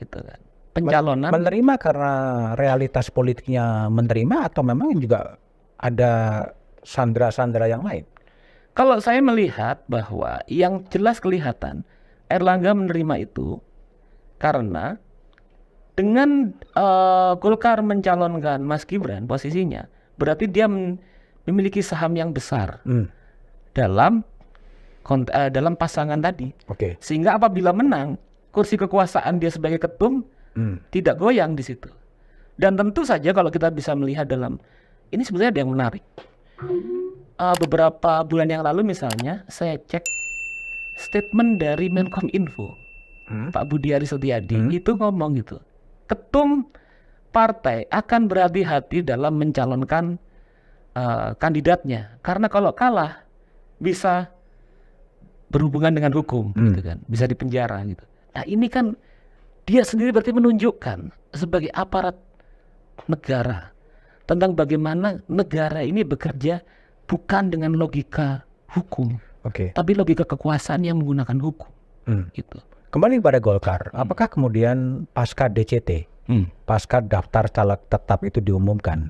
Speaker 2: gitu kan, pencalonan.
Speaker 1: Menerima karena realitas politiknya menerima, atau memang juga ada sandera-sandera yang lain?
Speaker 2: Kalau saya melihat bahwa yang jelas kelihatan Airlangga menerima itu karena dengan Golkar mencalonkan Mas Gibran, posisinya berarti dia memiliki saham yang besar dalam pasangan tadi. Sehingga apabila menang, kursi kekuasaan dia sebagai ketum tidak goyang di situ. Dan tentu saja kalau kita bisa melihat dalam ini sebenarnya ada yang menarik. Beberapa bulan yang lalu misalnya saya cek statement dari Menkominfo, Pak Budi Aris Setiadi itu ngomong gitu, ketum partai akan berhati-hati dalam mencalonkan kandidatnya, karena kalau kalah bisa berhubungan dengan hukum, gitu kan, bisa dipenjara gitu. Nah, ini kan dia sendiri berarti menunjukkan sebagai aparat negara tentang bagaimana negara ini bekerja bukan dengan logika hukum, tapi logika kekuasaan yang menggunakan hukum. Gitu.
Speaker 1: Kembali pada Golkar, apakah kemudian pasca DCT, pasca daftar caleg tetap itu diumumkan,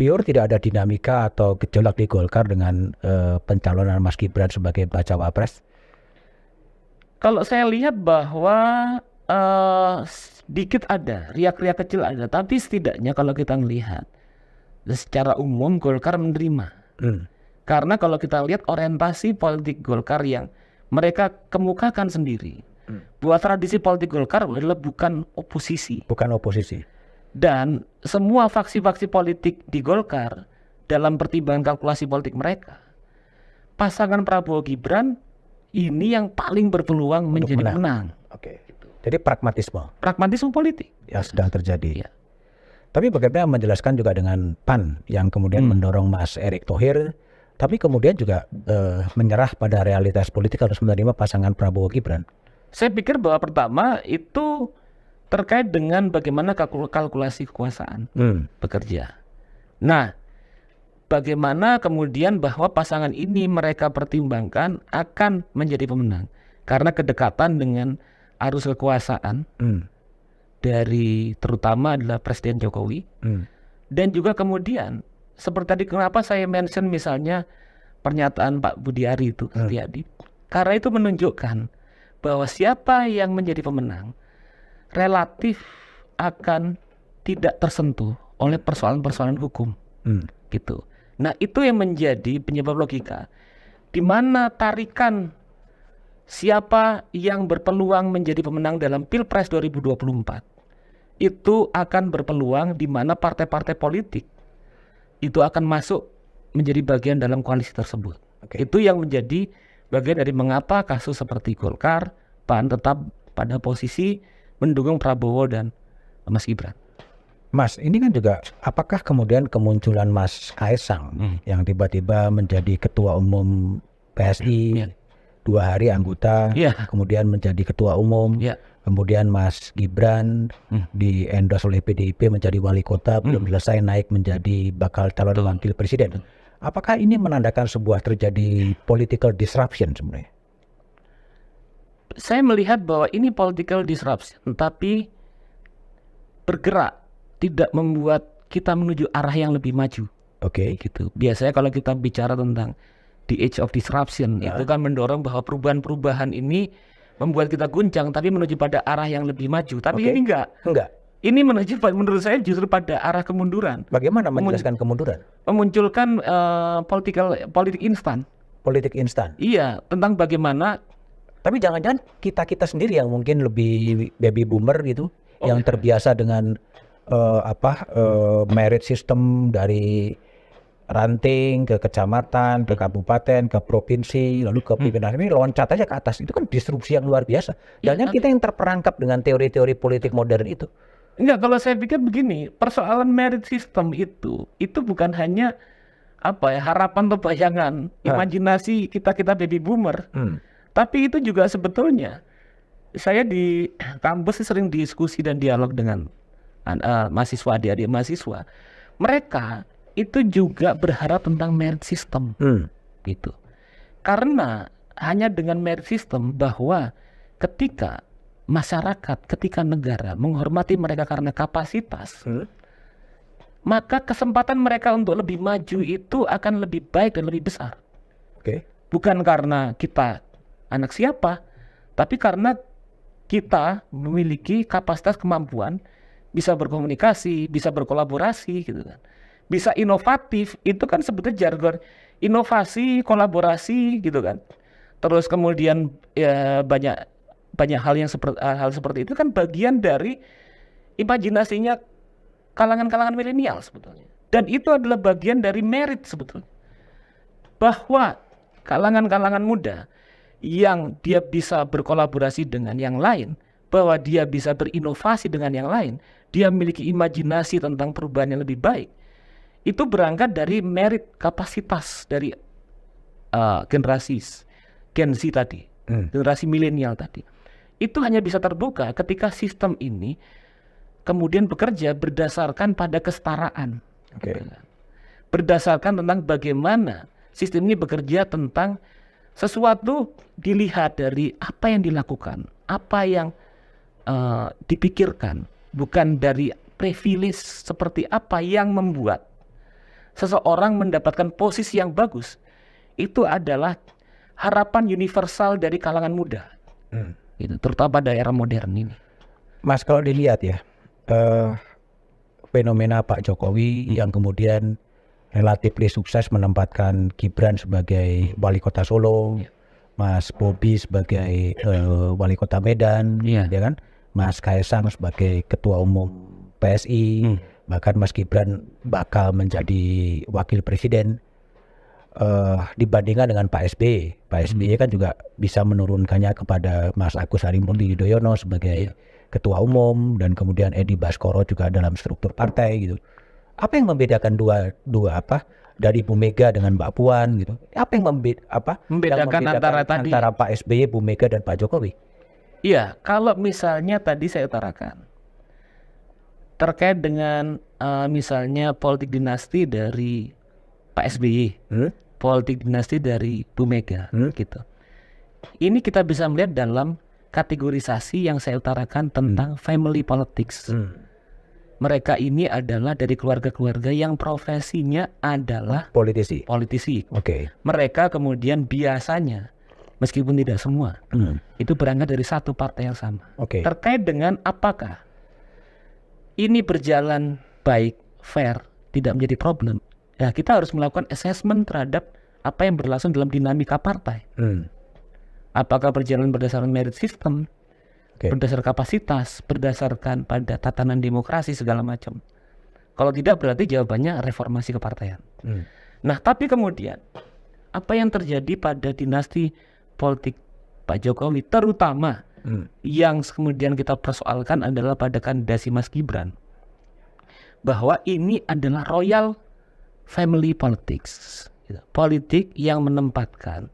Speaker 1: pure tidak ada dinamika atau gejolak di Golkar dengan pencalonan Mas Gibran sebagai bacawa pres?
Speaker 2: Kalau saya lihat bahwa sedikit ada, riak-riak kecil ada, tapi setidaknya kalau kita melihat secara umum Golkar menerima. Karena kalau kita lihat orientasi politik Golkar yang mereka kemukakan sendiri, bahwa tradisi politik Golkar adalah bukan oposisi.
Speaker 1: Bukan oposisi.
Speaker 2: Dan semua faksi-faksi politik di Golkar dalam pertimbangan kalkulasi politik mereka, pasangan Prabowo Gibran ini yang paling berpeluang menjadi menang.
Speaker 1: Oke. Jadi pragmatisme
Speaker 2: politik
Speaker 1: yang sedang terjadi.
Speaker 2: Ya.
Speaker 1: Tapi bagaimana menjelaskan juga dengan PAN yang kemudian mendorong Mas Erick Thohir, tapi kemudian juga menyerah pada realitas politik harus menerima pasangan Prabowo Gibran?
Speaker 2: Saya pikir bahwa pertama itu terkait dengan bagaimana kalkulasi kekuasaan bekerja. Nah, bagaimana kemudian bahwa pasangan ini mereka pertimbangkan akan menjadi pemenang karena kedekatan dengan arus kekuasaan dari terutama adalah Presiden Jokowi dan juga kemudian seperti tadi kenapa saya mention misalnya pernyataan Pak Budiari itu Setiadi, karena itu menunjukkan bahwa siapa yang menjadi pemenang relatif akan tidak tersentuh oleh persoalan-persoalan hukum gitu. Nah itu yang menjadi penyebab logika di mana tarikan siapa yang berpeluang menjadi pemenang dalam Pilpres 2024 itu akan berpeluang di mana partai-partai politik itu akan masuk menjadi bagian dalam koalisi tersebut. Itu yang menjadi bagian dari mengapa kasus seperti Golkar, PAN tetap pada posisi mendukung Prabowo dan Mas Gibran.
Speaker 1: Mas, ini kan juga apakah kemudian kemunculan Mas Kaisang yang tiba-tiba menjadi ketua umum PSI, 2 hari anggota, kemudian menjadi ketua umum, kemudian Mas Gibran di endorse oleh PDIP menjadi wali kota, belum selesai naik menjadi bakal calon wakil presiden. Apakah ini menandakan sebuah terjadi political disruption sebenarnya?
Speaker 2: Saya melihat bahwa ini political disruption, tapi bergerak tidak membuat kita menuju arah yang lebih maju. Gitu. Biasanya kalau kita bicara tentang the age of disruption, itu kan mendorong bahwa perubahan-perubahan ini membuat kita guncang, tapi menuju pada arah yang lebih maju. Tapi ini enggak. Ini menuju, menurut saya justru pada arah kemunduran.
Speaker 1: Bagaimana menjelaskan kemunduran?
Speaker 2: Memunculkan politik instan.
Speaker 1: Politik instan?
Speaker 2: Iya, tentang bagaimana.
Speaker 1: Tapi jangan-jangan kita sendiri yang mungkin lebih baby boomer gitu, yang terbiasa dengan merit system dari ranting ke kecamatan, ke kabupaten, ke provinsi, lalu ke pimpinan. Ini loncat aja ke atas. Itu kan disrupsi yang luar biasa. Jangan kita yang terperangkap dengan teori-teori politik modern itu.
Speaker 2: Enggak, kalau saya pikir begini, persoalan merit system itu bukan hanya harapan atau bayangan, imajinasi kita baby boomer. Tapi itu juga sebetulnya saya di kampus sering diskusi dan dialog dengan mahasiswa, adik-adik mahasiswa. Mereka itu juga berharap tentang merit system, gitu. Karena hanya dengan merit system bahwa ketika masyarakat, ketika negara menghormati mereka karena kapasitas, maka kesempatan mereka untuk lebih maju itu akan lebih baik dan lebih besar. Bukan karena kita anak siapa, tapi karena kita memiliki kapasitas kemampuan, bisa berkomunikasi, bisa berkolaborasi, gitu kan. Bisa inovatif, itu kan sebetulnya jargon inovasi, kolaborasi, gitu kan. Terus kemudian ya banyak hal seperti itu kan bagian dari imajinasinya kalangan-kalangan milenial sebetulnya. Dan itu adalah bagian dari merit sebetulnya. Bahwa kalangan-kalangan muda yang dia bisa berkolaborasi dengan yang lain, bahwa dia bisa berinovasi dengan yang lain, dia memiliki imajinasi tentang perubahan yang lebih baik, itu berangkat dari merit kapasitas dari generasi Gen Z tadi, generasi milenial tadi. Itu hanya bisa terbuka ketika sistem ini kemudian bekerja berdasarkan pada kesetaraan, berdasarkan tentang bagaimana sistem ini bekerja tentang sesuatu dilihat dari apa yang dilakukan, apa yang dipikirkan, bukan dari privilege seperti apa yang membuat seseorang mendapatkan posisi yang bagus. Itu adalah harapan universal dari kalangan muda, gitu, terutama pada era modern ini.
Speaker 1: Mas, kalau dilihat ya, fenomena Pak Jokowi yang kemudian relatifly sukses menempatkan Gibran sebagai wali kota Solo, Mas Bobi sebagai wali kota Medan,
Speaker 2: Iya.
Speaker 1: ya kan, Mas Kaisang sebagai ketua umum PSI, bahkan Mas Gibran bakal menjadi wakil presiden. Dibandingkan dengan Pak SBY. Pak SBY kan juga bisa menurunkannya kepada Mas Agus Harimurti Yudhoyono sebagai ketua umum, dan kemudian Edi Baskoro juga dalam struktur partai gitu. Apa yang membedakan dua apa dari Bu Mega dengan Mbak Puan gitu? Apa yang
Speaker 2: Membedakan antara tadi.
Speaker 1: antara Pak SBY, Bu Mega dan Pak Jokowi?
Speaker 2: Iya, kalau misalnya tadi saya utarakan terkait dengan misalnya politik dinasti dari Pak SBY, politik dinasti dari Bu Mega, gitu. Ini kita bisa melihat dalam kategorisasi yang saya utarakan tentang family politics. Mereka ini adalah dari keluarga-keluarga yang profesinya adalah
Speaker 1: Politisi.
Speaker 2: Oke. Mereka kemudian biasanya, meskipun tidak semua, itu berangkat dari satu partai yang sama.
Speaker 1: Oke.
Speaker 2: Terkait dengan apakah ini berjalan baik, fair, tidak menjadi problem, ya kita harus melakukan assessment terhadap apa yang berlangsung dalam dinamika partai. Apakah berjalan berdasarkan merit system, berdasarkan kapasitas, berdasarkan pada tatanan demokrasi segala macam. Kalau tidak, berarti jawabannya reformasi kepartaian. Nah, tapi kemudian apa yang terjadi pada dinasti politik Pak Jokowi, terutama yang kemudian kita persoalkan adalah pada kandidasi Mas Gibran, bahwa ini adalah royal family politics, politik yang menempatkan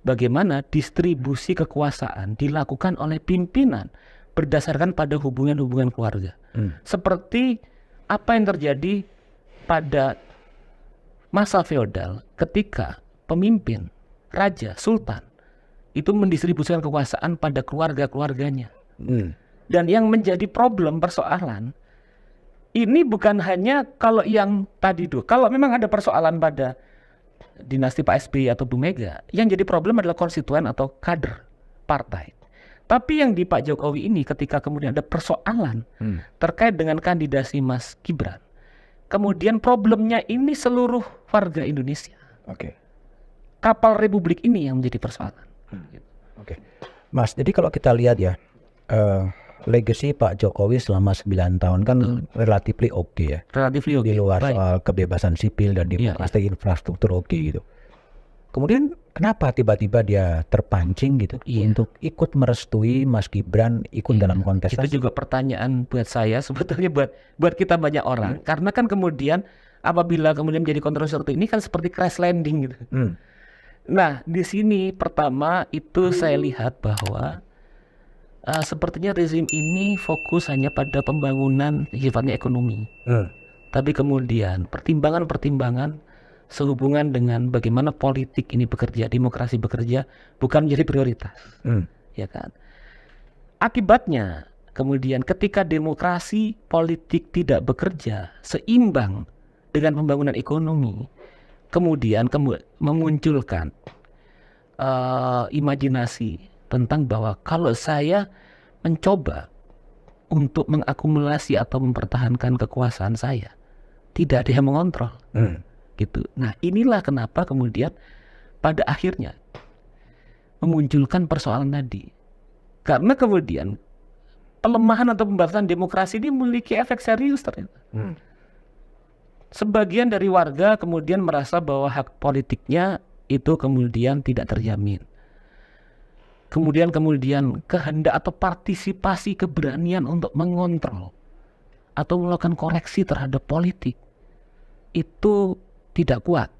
Speaker 2: bagaimana distribusi kekuasaan dilakukan oleh pimpinan berdasarkan pada hubungan-hubungan keluarga. Seperti apa yang terjadi pada masa feodal ketika pemimpin, raja, sultan itu mendistribusikan kekuasaan pada keluarga-keluarganya. Dan yang menjadi problem persoalan ini bukan hanya kalau yang tadi itu. Kalau memang ada persoalan pada dinasti Pak SBY atau Bu Mega, yang jadi problem adalah konstituen atau kader partai. Tapi yang di Pak Jokowi ini ketika kemudian ada persoalan terkait dengan kandidasi Mas Gibran, kemudian problemnya ini seluruh warga Indonesia. Kapal Republik ini yang menjadi persoalan.
Speaker 1: Mas, jadi kalau kita lihat ya, legacy Pak Jokowi selama 9 tahun kan relatively oke ya.
Speaker 2: Relatively oke.
Speaker 1: Di luar soal kebebasan sipil dan demokrasi, infrastruktur oke gitu. Kemudian kenapa tiba-tiba dia terpancing gitu untuk ikut merestui Mas Gibran ikut dalam kontestasi?
Speaker 2: Itu juga pertanyaan buat saya, sebetulnya buat kita banyak orang. Karena kan kemudian apabila kemudian menjadi kontroversi ini kan seperti crash landing gitu. Nah, di sini pertama itu saya lihat bahwa sepertinya rezim ini fokus hanya pada pembangunan sifatnya ekonomi. Tapi kemudian pertimbangan-pertimbangan sehubungan dengan bagaimana politik ini bekerja, demokrasi bekerja, bukan menjadi prioritas. Ya kan? Akibatnya kemudian ketika demokrasi politik tidak bekerja seimbang dengan pembangunan ekonomi, kemudian memunculkan imajinasi tentang bahwa kalau saya mencoba untuk mengakumulasi atau mempertahankan kekuasaan saya, tidak ada yang mengontrol. Gitu. Nah, inilah kenapa kemudian pada akhirnya memunculkan persoalan tadi. Karena kemudian pelemahan atau pembatasan demokrasi ini memiliki efek serius ternyata. Sebagian dari warga kemudian merasa bahwa hak politiknya itu kemudian tidak terjamin. Kemudian kehendak atau partisipasi keberanian untuk mengontrol atau melakukan koreksi terhadap politik itu tidak kuat.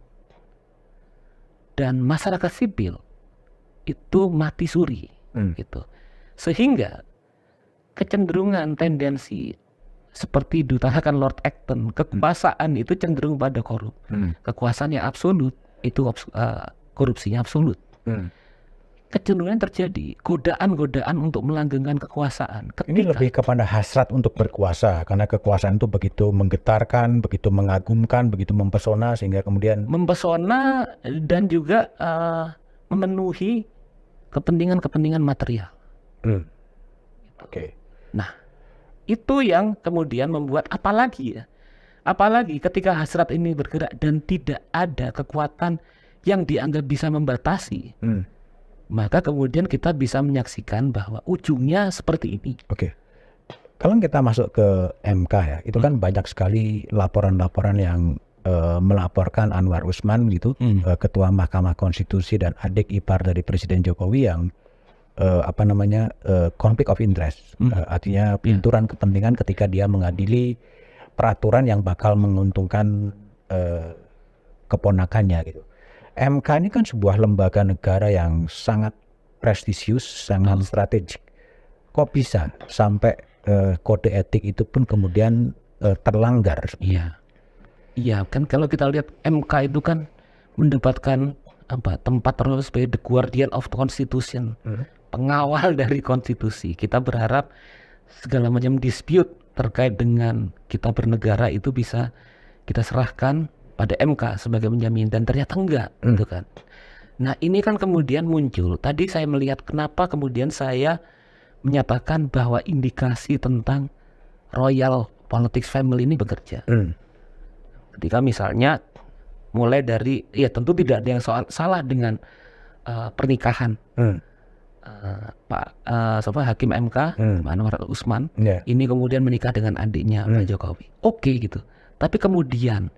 Speaker 2: Dan masyarakat sipil itu mati suri gitu. Sehingga kecenderungan tendensi seperti diutarakan Lord Acton, kekuasaan itu cenderung pada korup. Kekuasaan yang absolut itu korupsinya absolut. Kecenderungan terjadi godaan-godaan untuk melanggengkan kekuasaan.
Speaker 1: Ini lebih kepada hasrat untuk berkuasa, karena kekuasaan itu begitu menggetarkan, begitu mengagumkan, begitu mempesona, sehingga kemudian
Speaker 2: mempesona dan juga memenuhi kepentingan-kepentingan material.
Speaker 1: Oke.
Speaker 2: Nah, itu yang kemudian membuat apalagi ya Apalagi ketika hasrat ini bergerak dan tidak ada kekuatan yang dianggap bisa membatasi, maka kemudian kita bisa menyaksikan bahwa ujungnya seperti ini.
Speaker 1: Oke. Kalau kita masuk ke MK ya, itu kan banyak sekali laporan-laporan yang melaporkan Anwar Usman gitu, Ketua Mahkamah Konstitusi dan adik ipar dari Presiden Jokowi yang konflik of interest, artinya benturan kepentingan ketika dia mengadili peraturan yang bakal menguntungkan keponakannya gitu. MK ini kan sebuah lembaga negara yang sangat prestisius, sangat strategik. Kok bisa sampai kode etik itu pun kemudian terlanggar?
Speaker 2: Iya, kan kalau kita lihat MK itu kan mendapatkan tempat terus sebagai the guardian of the constitution, pengawal dari konstitusi. Kita berharap segala macam dispute terkait dengan kita bernegara itu bisa kita serahkan pada MK sebagai penjamin, dan ternyata enggak, gitu kan. Nah, ini kan kemudian muncul. Tadi saya melihat kenapa kemudian saya menyatakan bahwa indikasi tentang royal politics family ini bekerja. Ketika misalnya mulai dari, ya tentu tidak ada yang salah dengan pernikahan Hakim MK Anwar Usman, ini kemudian menikah dengan adiknya Pak Jokowi. Oke gitu. Tapi kemudian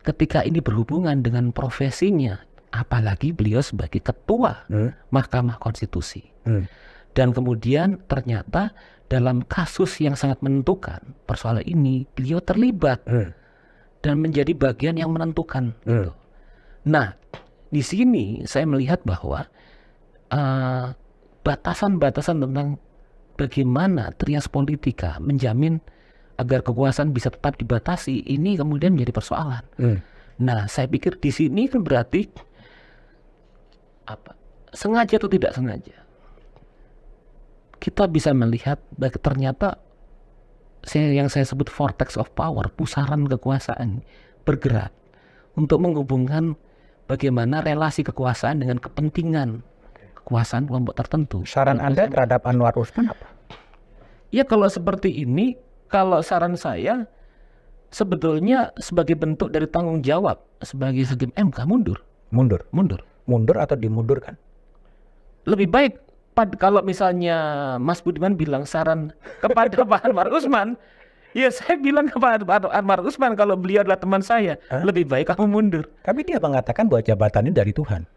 Speaker 2: ketika ini berhubungan dengan profesinya, apalagi beliau sebagai ketua Mahkamah Konstitusi, dan kemudian ternyata dalam kasus yang sangat menentukan persoalan ini beliau terlibat dan menjadi bagian yang menentukan. Gitu. Nah, di sini saya melihat bahwa batasan-batasan tentang bagaimana trias politika menjamin agar kekuasaan bisa tetap dibatasi, ini kemudian menjadi persoalan. Nah, saya pikir di sini kan berarti sengaja atau tidak sengaja kita bisa melihat bahwa ternyata yang saya sebut vortex of power, pusaran kekuasaan bergerak untuk menghubungkan bagaimana relasi kekuasaan dengan kepentingan kekuasaan kelompok tertentu.
Speaker 1: Saran Anda terhadap Anwar Usman apa?
Speaker 2: Ya, kalau seperti ini, kalau saran saya sebetulnya sebagai bentuk dari tanggung jawab sebagai hakim MK, mundur atau dimundurkan. Lebih baik kalau misalnya Mas Budiman bilang saran kepada Pak Anwar Usman, ya saya bilang kepada Pak Anwar Usman, kalau beliau adalah teman saya, lebih baik kamu mundur.
Speaker 1: Tapi dia mengatakan bahwa jabatan ini dari Tuhan.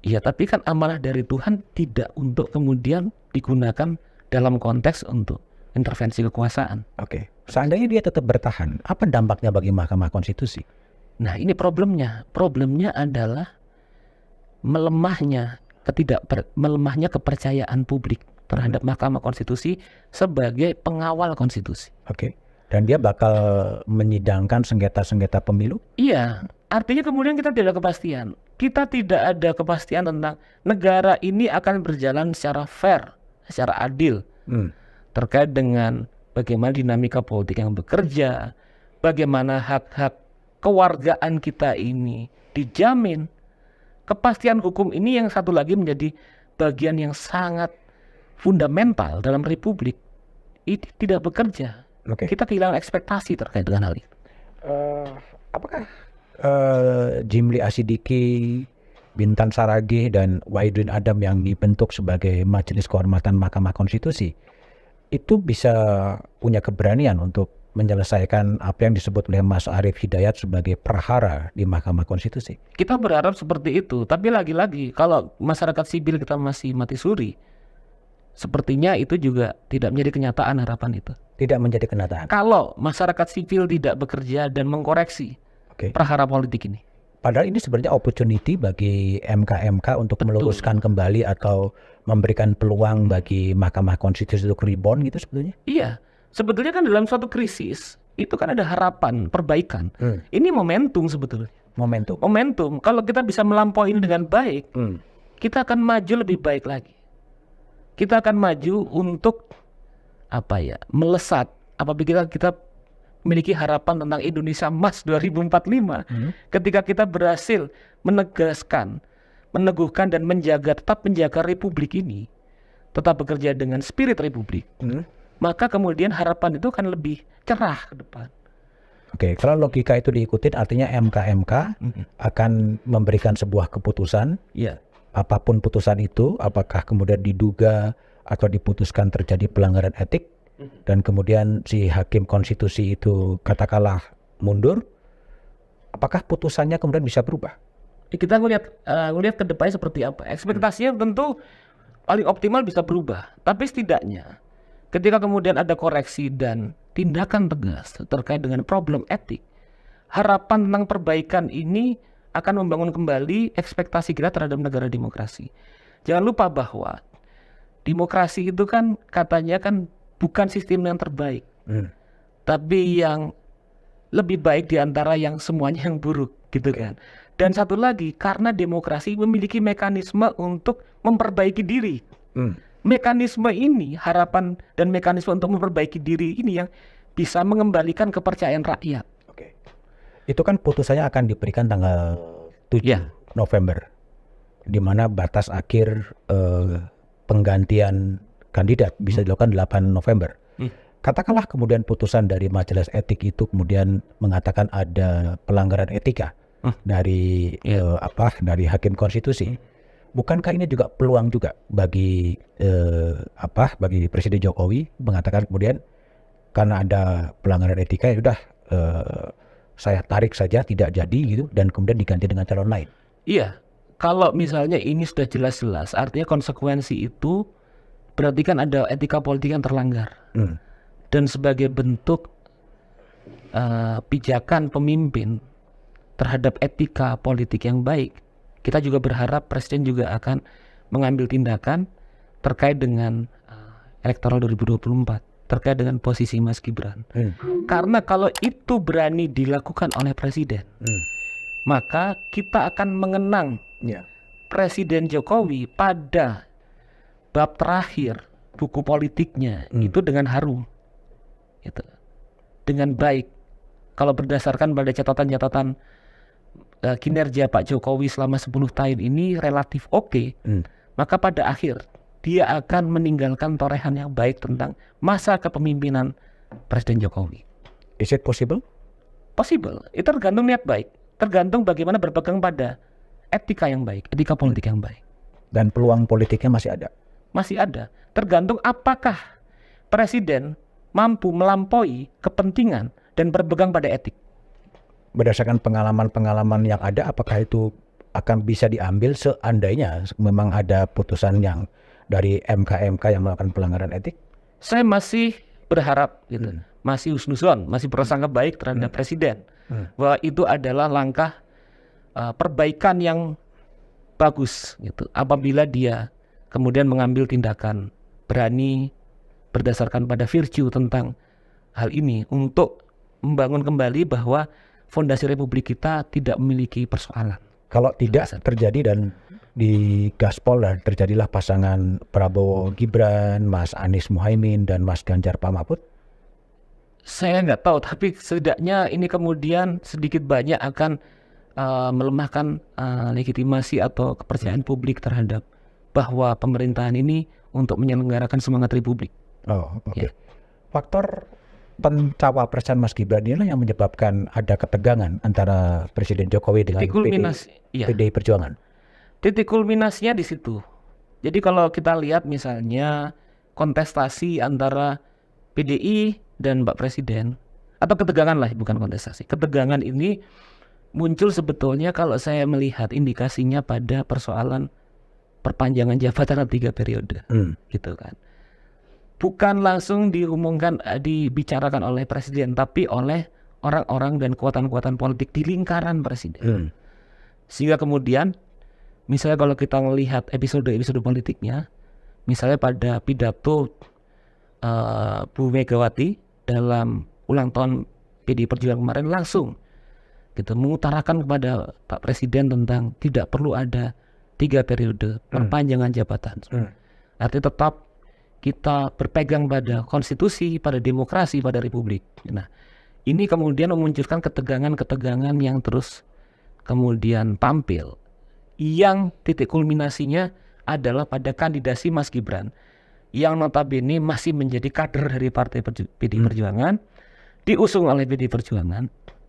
Speaker 2: Iya, tapi kan amanah dari Tuhan tidak untuk kemudian digunakan dalam konteks untuk intervensi kekuasaan.
Speaker 1: Oke. Seandainya dia tetap bertahan, apa dampaknya bagi Mahkamah Konstitusi?
Speaker 2: Nah, ini problemnya. Problemnya adalah melemahnya kepercayaan publik terhadap Mahkamah Konstitusi sebagai pengawal konstitusi.
Speaker 1: Oke. Dan dia bakal menyidangkan sengketa-sengketa pemilu?
Speaker 2: Iya. Artinya kemudian kita tidak ada kepastian. Kita tidak ada kepastian tentang negara ini akan berjalan secara fair, secara adil. Terkait dengan bagaimana dinamika politik yang bekerja, bagaimana hak-hak kewargaan kita ini dijamin. Kepastian hukum ini yang satu lagi menjadi bagian yang sangat fundamental dalam republik. Ini tidak bekerja. Kita kehilangan ekspektasi terkait dengan hal itu.
Speaker 1: Apakah Jimli Asidiki, Bintan Saragih, dan Wahidudin Adam yang dibentuk sebagai Majelis Kehormatan Mahkamah Konstitusi itu bisa punya keberanian untuk menyelesaikan apa yang disebut oleh Mas Arief Hidayat sebagai prahara di Mahkamah Konstitusi?
Speaker 2: Kita berharap seperti itu, tapi lagi-lagi kalau masyarakat sipil kita masih mati suri, sepertinya itu juga tidak menjadi kenyataan harapan itu.
Speaker 1: Tidak menjadi kenyataan.
Speaker 2: Kalau masyarakat sipil tidak bekerja dan mengkoreksi prahara politik ini.
Speaker 1: Padahal ini sebenarnya opportunity bagi MK-MK untuk meluruskan kembali atau memberikan peluang bagi Mahkamah Konstitusi untuk rebound gitu sebetulnya?
Speaker 2: Iya. Sebetulnya kan dalam suatu krisis itu kan ada harapan perbaikan. Ini momentum sebetulnya. Momentum. Kalau kita bisa melampaui ini dengan baik, kita akan maju lebih baik lagi. Kita akan maju untuk melesat. Apabila kita memiliki harapan tentang Indonesia Emas 2045, ketika kita berhasil menegaskan, meneguhkan dan tetap menjaga republik ini, tetap bekerja dengan spirit republik. Maka kemudian harapan itu akan lebih cerah ke depan.
Speaker 1: Oke, kalau logika itu diikutin artinya MK akan memberikan sebuah keputusan,
Speaker 2: Iya.
Speaker 1: apapun putusan itu, apakah kemudian diduga atau diputuskan terjadi pelanggaran etik, dan kemudian si hakim konstitusi itu katakanlah mundur, apakah putusannya kemudian bisa berubah?
Speaker 2: Kita ngelihat ke depannya seperti apa. Ekspektasinya tentu paling optimal bisa berubah, tapi setidaknya ketika kemudian ada koreksi dan tindakan tegas terkait dengan problem etik, harapan tentang perbaikan ini akan membangun kembali ekspektasi kita terhadap negara demokrasi. Jangan lupa bahwa demokrasi itu kan katanya kan bukan sistem yang terbaik, tapi yang lebih baik di antara yang semuanya yang buruk, gitu kan. Dan satu lagi, karena demokrasi memiliki mekanisme untuk memperbaiki diri. Mekanisme ini, harapan dan mekanisme untuk memperbaiki diri ini yang bisa mengembalikan kepercayaan rakyat.
Speaker 1: Oke. Itu kan putusannya akan diberikan tanggal 7 November, di mana batas akhir penggantian kandidat bisa dilakukan 8 November. Katakanlah kemudian putusan dari majelis etik itu kemudian mengatakan ada pelanggaran etika dari dari hakim konstitusi. Bukankah ini juga peluang juga bagi bagi Presiden Jokowi mengatakan kemudian karena ada pelanggaran etika ya sudah saya tarik saja, tidak jadi gitu, dan kemudian diganti dengan calon lain.
Speaker 2: Iya, kalau misalnya ini sudah jelas-jelas, artinya konsekuensi itu berarti kan ada etika politik yang terlanggar. Dan sebagai bentuk pijakan pemimpin terhadap etika politik yang baik, kita juga berharap Presiden juga akan mengambil tindakan terkait dengan elektoral 2024, terkait dengan posisi Mas Gibran. Karena kalau itu berani dilakukan oleh Presiden, maka kita akan mengenang Presiden Jokowi pada bab terakhir buku politiknya itu dengan harum. Gitu. Dengan baik. Kalau berdasarkan pada catatan-catatan kinerja Pak Jokowi selama 10 tahun ini relatif oke, maka pada akhir dia akan meninggalkan torehan yang baik tentang masa kepemimpinan Presiden Jokowi.
Speaker 1: Is it possible?
Speaker 2: Possible. Itu tergantung niat baik, tergantung bagaimana berpegang pada etika yang baik, etika politik yang baik.
Speaker 1: Dan peluang politiknya masih ada?
Speaker 2: Masih ada. Tergantung apakah Presiden mampu melampaui kepentingan dan berpegang pada etik.
Speaker 1: Berdasarkan pengalaman-pengalaman yang ada, apakah itu akan bisa diambil seandainya memang ada putusan yang dari MK yang melakukan pelanggaran etik?
Speaker 2: Saya masih berharap gitu, masih husnuzon, masih prasangka baik terhadap Presiden, bahwa itu adalah langkah perbaikan yang bagus gitu. Apabila dia kemudian mengambil tindakan berani berdasarkan pada virtue tentang hal ini untuk membangun kembali bahwa fondasi Republik kita tidak memiliki persoalan.
Speaker 1: Kalau tidak terjadi dan di gaspol dan terjadilah pasangan Prabowo Gibran, Mas Anies Muhaimin dan Mas Ganjar Pak Mahfud?
Speaker 2: Saya nggak tahu, tapi setidaknya ini kemudian sedikit banyak akan melemahkan legitimasi atau kepercayaan publik terhadap bahwa pemerintahan ini untuk menyelenggarakan semangat Republik.
Speaker 1: Oh, oke. Faktor pencawapresan Mas Gibran inilah yang menyebabkan ada ketegangan antara Presiden Jokowi dengan PDI Perjuangan.
Speaker 2: Titik kulminasinya di situ. Jadi kalau kita lihat misalnya kontestasi antara PDI dan Pak Presiden, atau ketegangan lah, bukan kontestasi. Ketegangan ini muncul sebetulnya kalau saya melihat indikasinya pada persoalan perpanjangan jabatan 3 periode, gitu kan. Bukan langsung diumumkan, dibicarakan oleh Presiden, tapi oleh orang-orang dan kekuatan-kekuatan politik di lingkaran Presiden. Sehingga kemudian, misalnya kalau kita melihat episode-episode politiknya, misalnya pada pidato Bu Megawati dalam ulang tahun PDI Perjuangan kemarin langsung gitu mengutarakan kepada Pak Presiden tentang tidak perlu ada 3 periode perpanjangan jabatan. Artinya tetap kita berpegang pada konstitusi, pada demokrasi, pada republik. Nah, ini kemudian memunculkan ketegangan-ketegangan yang terus kemudian tampil, yang titik kulminasinya adalah pada kandidasi Mas Gibran, yang notabene masih menjadi kader dari Partai PDI Perjuangan, diusung oleh PDI Perjuangan,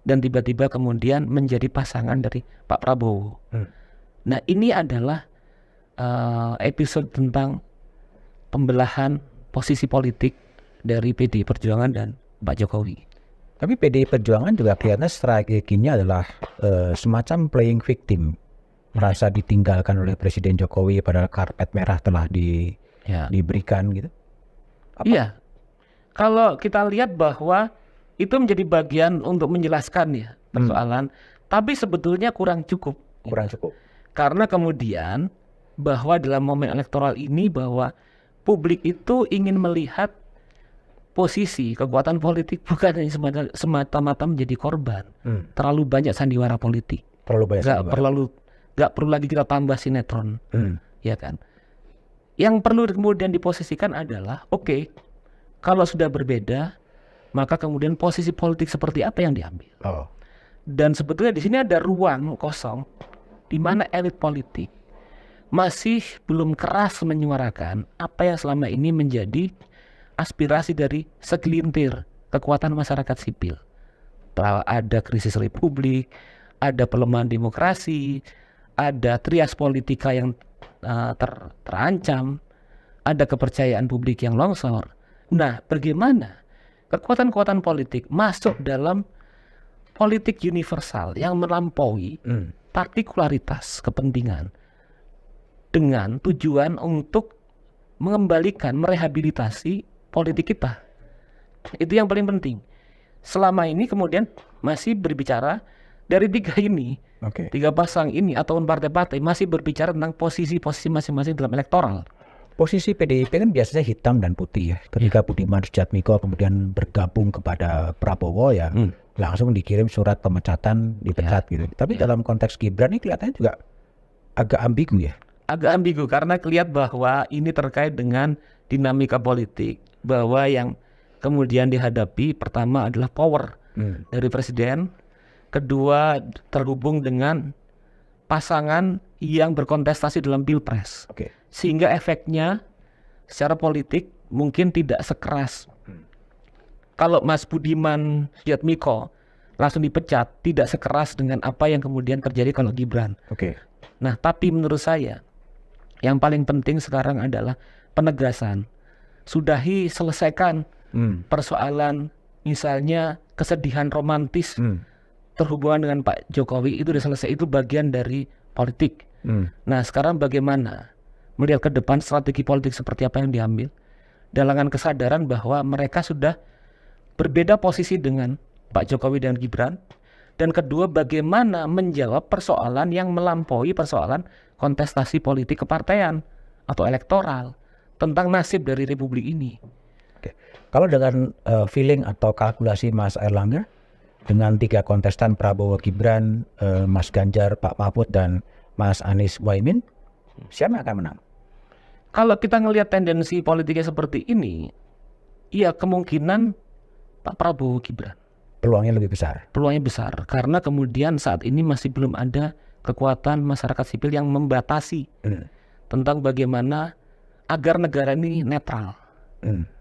Speaker 2: dan tiba-tiba kemudian menjadi pasangan dari Pak Prabowo. Nah, ini adalah episode tentang pembelahan posisi politik dari PDI Perjuangan dan Pak Jokowi.
Speaker 1: Tapi PDI Perjuangan juga kelihatannya strateginya adalah semacam playing victim. Merasa ditinggalkan oleh Presiden Jokowi padahal karpet merah telah diberikan gitu.
Speaker 2: Iya. Kalau kita lihat bahwa itu menjadi bagian untuk menjelaskan ya persoalan, tapi sebetulnya kurang cukup.
Speaker 1: Kurang cukup.
Speaker 2: Karena kemudian bahwa dalam momen elektoral ini bahwa publik itu ingin melihat posisi kekuatan politik bukan hanya semata-mata menjadi korban. Terlalu banyak sandiwara politik.
Speaker 1: Terlalu banyak sandiwara.
Speaker 2: Nggak perlu lagi kita tambah sinetron, ya kan? Yang perlu kemudian diposisikan adalah, oke, kalau sudah berbeda, maka kemudian posisi politik seperti apa yang diambil? Dan sebetulnya di sini ada ruang kosong di mana elit politik masih belum keras menyuarakan apa yang selama ini menjadi aspirasi dari segelintir kekuatan masyarakat sipil. Ada krisis republik, ada pelemahan demokrasi, ada trias politika yang terancam, ada kepercayaan publik yang longsor. Nah, bagaimana kekuatan-kekuatan politik masuk dalam politik universal yang melampaui partikularitas kepentingan dengan tujuan untuk mengembalikan, merehabilitasi politik kita. Itu yang paling penting. Selama ini kemudian masih berbicara dari tiga pasang ini ataupun partai-partai masih berbicara tentang posisi-posisi masing-masing dalam elektoral.
Speaker 1: Posisi PDIP kan biasanya hitam dan putih ya. Ketika Budiman Sujatmiko kemudian bergabung kepada Prabowo ya, langsung dikirim surat pemecatan, dipecat gitu. Tapi dalam konteks Gibran ini kelihatannya juga agak ambigu ya.
Speaker 2: Agak ambigu karena kelihatan bahwa ini terkait dengan dinamika politik, bahwa yang kemudian dihadapi pertama adalah power dari presiden, kedua terhubung dengan pasangan yang berkontestasi dalam pilpres, sehingga efeknya secara politik mungkin tidak sekeras. Kalau Mas Budiman Sujatmiko langsung dipecat, tidak sekeras dengan apa yang kemudian terjadi kalau Gibran. Nah, tapi menurut saya yang paling penting sekarang adalah penegasan. Sudahi, selesaikan persoalan misalnya kesedihan romantis terhubungan dengan Pak Jokowi, itu sudah selesai, itu bagian dari politik. Nah, sekarang bagaimana melihat ke depan strategi politik seperti apa yang diambil dengan kesadaran bahwa mereka sudah berbeda posisi dengan Pak Jokowi dan Gibran. Dan kedua, bagaimana menjawab persoalan yang melampaui persoalan kontestasi politik kepartaian atau elektoral tentang nasib dari republik ini.
Speaker 1: Kalau dengan feeling atau kalkulasi Mas Airlangga, dengan 3 kontestan Prabowo Gibran, Mas Ganjar, Pak Mahfud, dan Mas Anies Muhaimin, siapa yang akan menang?
Speaker 2: Kalau kita ngelihat tendensi politiknya seperti ini, ya kemungkinan Pak Prabowo Gibran.
Speaker 1: Peluangnya lebih besar.
Speaker 2: Peluangnya besar karena kemudian saat ini masih belum ada kekuatan masyarakat sipil yang membatasi tentang bagaimana agar negara ini netral,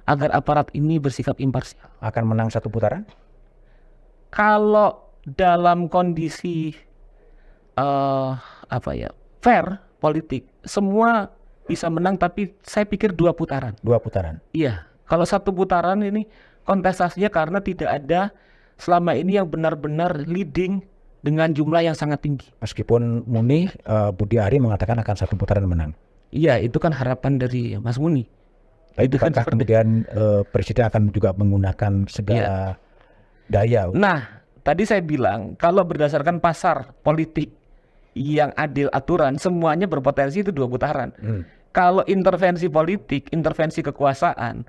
Speaker 2: agar aparat ini bersikap imparsial.
Speaker 1: Akan menang 1 putaran?
Speaker 2: Kalau dalam kondisi fair politik, semua bisa menang, tapi saya pikir 2 putaran.
Speaker 1: 2 putaran.
Speaker 2: Iya, kalau 1 putaran ini kontestasinya karena tidak ada selama ini yang benar-benar leading dengan jumlah yang sangat tinggi.
Speaker 1: Meskipun Muni, Budi Ari mengatakan akan 1 putaran menang.
Speaker 2: Iya, itu kan harapan dari Mas Muni.
Speaker 1: Itu kan kemudian Presiden akan juga menggunakan segala daya.
Speaker 2: Nah, tadi saya bilang kalau berdasarkan pasar politik yang adil aturan, semuanya berpotensi itu 2 putaran. Kalau intervensi politik, intervensi kekuasaan,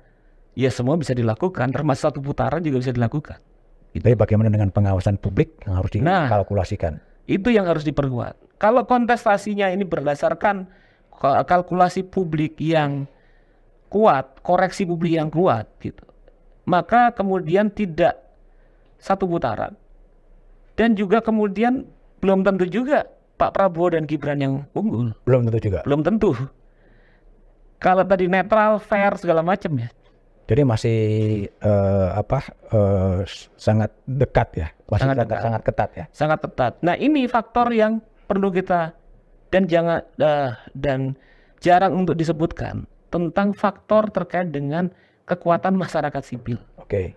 Speaker 2: ya semua bisa dilakukan, termasuk 1 putaran juga bisa dilakukan.
Speaker 1: Tapi bagaimana dengan pengawasan publik yang harus dikalkulasikan?
Speaker 2: Itu yang harus diperkuat. Kalau kontestasinya ini berdasarkan kalkulasi publik yang kuat, koreksi publik yang kuat, gitu, maka kemudian tidak 1 putaran. Dan juga kemudian belum tentu juga Pak Prabowo dan Gibran yang unggul.
Speaker 1: Belum tentu juga.
Speaker 2: Belum tentu. Kalau tadi netral, fair, segala macam ya,
Speaker 1: Jadi masih sangat dekat ya, masih
Speaker 2: Sangat dekat.
Speaker 1: sangat ketat ya.
Speaker 2: Sangat ketat. Nah, ini faktor yang perlu kita dan jarang untuk disebutkan tentang faktor terkait dengan kekuatan masyarakat sipil.
Speaker 1: Oke.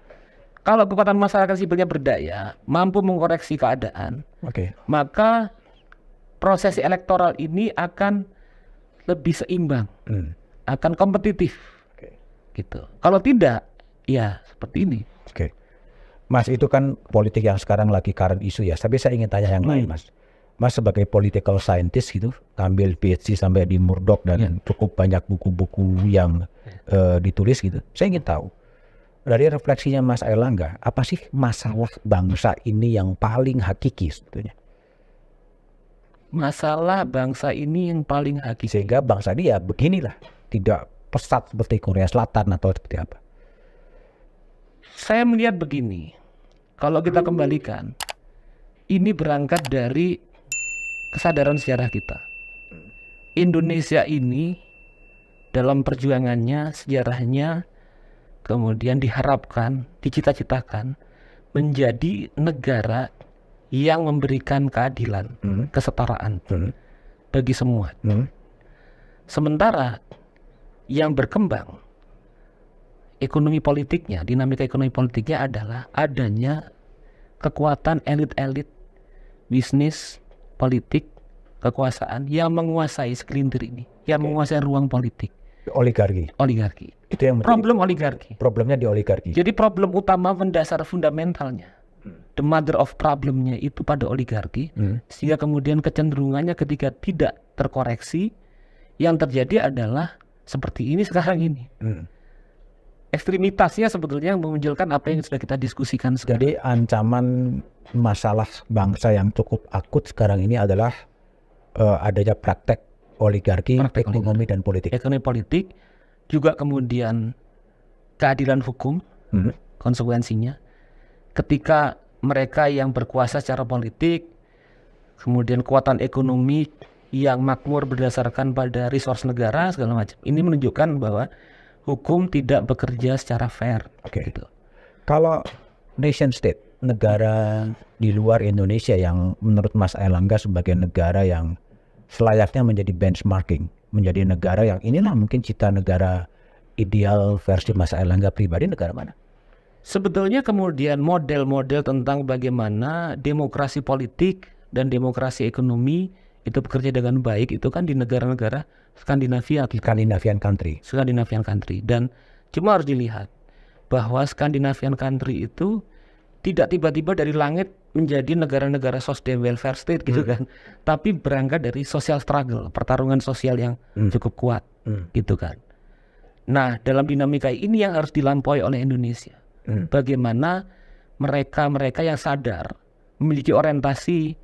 Speaker 2: Kalau kekuatan masyarakat sipilnya berdaya, mampu mengoreksi keadaan,
Speaker 1: Oke.
Speaker 2: maka proses elektoral ini akan lebih seimbang, akan kompetitif,
Speaker 1: Oke.
Speaker 2: gitu. Kalau tidak, ya seperti ini.
Speaker 1: Oke. Mas, itu kan politik yang sekarang lagi current isu ya. Tapi saya ingin tanya yang lain, Mas. Mas sebagai political scientist gitu, ambil PhD sampai di Murdoch dan cukup banyak buku-buku yang ditulis gitu. Saya ingin tahu dari refleksinya Mas Airlangga, apa sih masalah bangsa ini yang paling hakiki sebetulnya?
Speaker 2: Masalah bangsa ini yang paling hakiki.
Speaker 1: Sehingga bangsa ini ya beginilah, tidak pesat seperti Korea Selatan atau seperti apa?
Speaker 2: Saya melihat begini, kalau kita kembalikan, ini berangkat dari kesadaran sejarah kita. Indonesia ini dalam perjuangannya, sejarahnya, kemudian diharapkan, dicita-citakan menjadi negara yang memberikan keadilan, kesetaraan bagi semua. Sementara yang berkembang ekonomi politiknya, dinamika ekonomi politiknya adalah adanya kekuatan elit-elit bisnis, politik, kekuasaan yang menguasai segelintir ini, yang menguasai ruang politik.
Speaker 1: Oligarki. Itu yang
Speaker 2: Problem oligarki.
Speaker 1: problemnya di oligarki.
Speaker 2: Jadi problem utama mendasar fundamentalnya, the mother of problemnya itu pada oligarki, sehingga kemudian kecenderungannya ketika tidak terkoreksi, yang terjadi adalah seperti ini sekarang ini. Ekstremitasnya sebetulnya memunculkan apa yang sudah kita diskusikan sekarang.
Speaker 1: Jadi ancaman masalah bangsa yang cukup akut sekarang ini adalah adanya praktek oligarki, ekonomi dan politik.
Speaker 2: Ekonomi politik, juga kemudian keadilan hukum, konsekuensinya. Ketika mereka yang berkuasa secara politik, kemudian kekuatan ekonomi yang makmur berdasarkan pada resource negara, segala macam. Ini menunjukkan bahwa hukum tidak bekerja secara fair.
Speaker 1: Oke.
Speaker 2: Gitu.
Speaker 1: Kalau nation state, negara di luar Indonesia yang menurut Mas Airlangga sebagai negara yang selayaknya menjadi benchmarking, menjadi negara yang inilah mungkin cita negara ideal versi Mas Airlangga pribadi, negara mana?
Speaker 2: Sebetulnya kemudian model-model tentang bagaimana demokrasi politik dan demokrasi ekonomi itu bekerja dengan baik itu kan di negara-negara Skandinavia,
Speaker 1: Scandinavian country.
Speaker 2: Dan cuma harus dilihat bahwa Scandinavian country itu tidak tiba-tiba dari langit menjadi negara-negara social welfare state gitu kan, tapi berangkat dari social struggle, pertarungan sosial yang cukup kuat gitu kan. Nah, dalam dinamika ini yang harus dilampaui oleh Indonesia. Bagaimana mereka yang sadar memiliki orientasi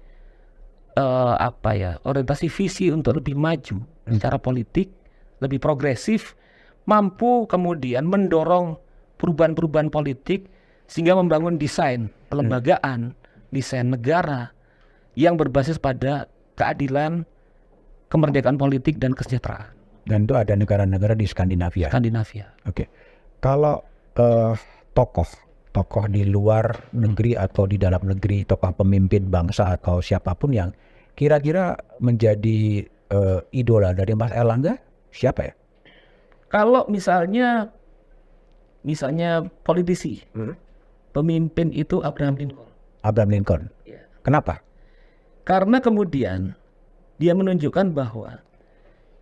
Speaker 2: orientasi visi untuk lebih maju secara politik, lebih progresif, mampu kemudian mendorong perubahan-perubahan politik sehingga membangun desain pelembagaan, desain negara yang berbasis pada keadilan, kemerdekaan politik dan kesejahteraan.
Speaker 1: Dan itu ada negara-negara di Skandinavia. Oke. Kalau tokoh di luar negeri atau di dalam negeri, tokoh pemimpin bangsa atau siapapun yang kira-kira menjadi idola dari Mas Airlangga, siapa ya?
Speaker 2: Kalau misalnya politisi, pemimpin itu Abraham Lincoln. Ya.
Speaker 1: Kenapa?
Speaker 2: Karena kemudian dia menunjukkan bahwa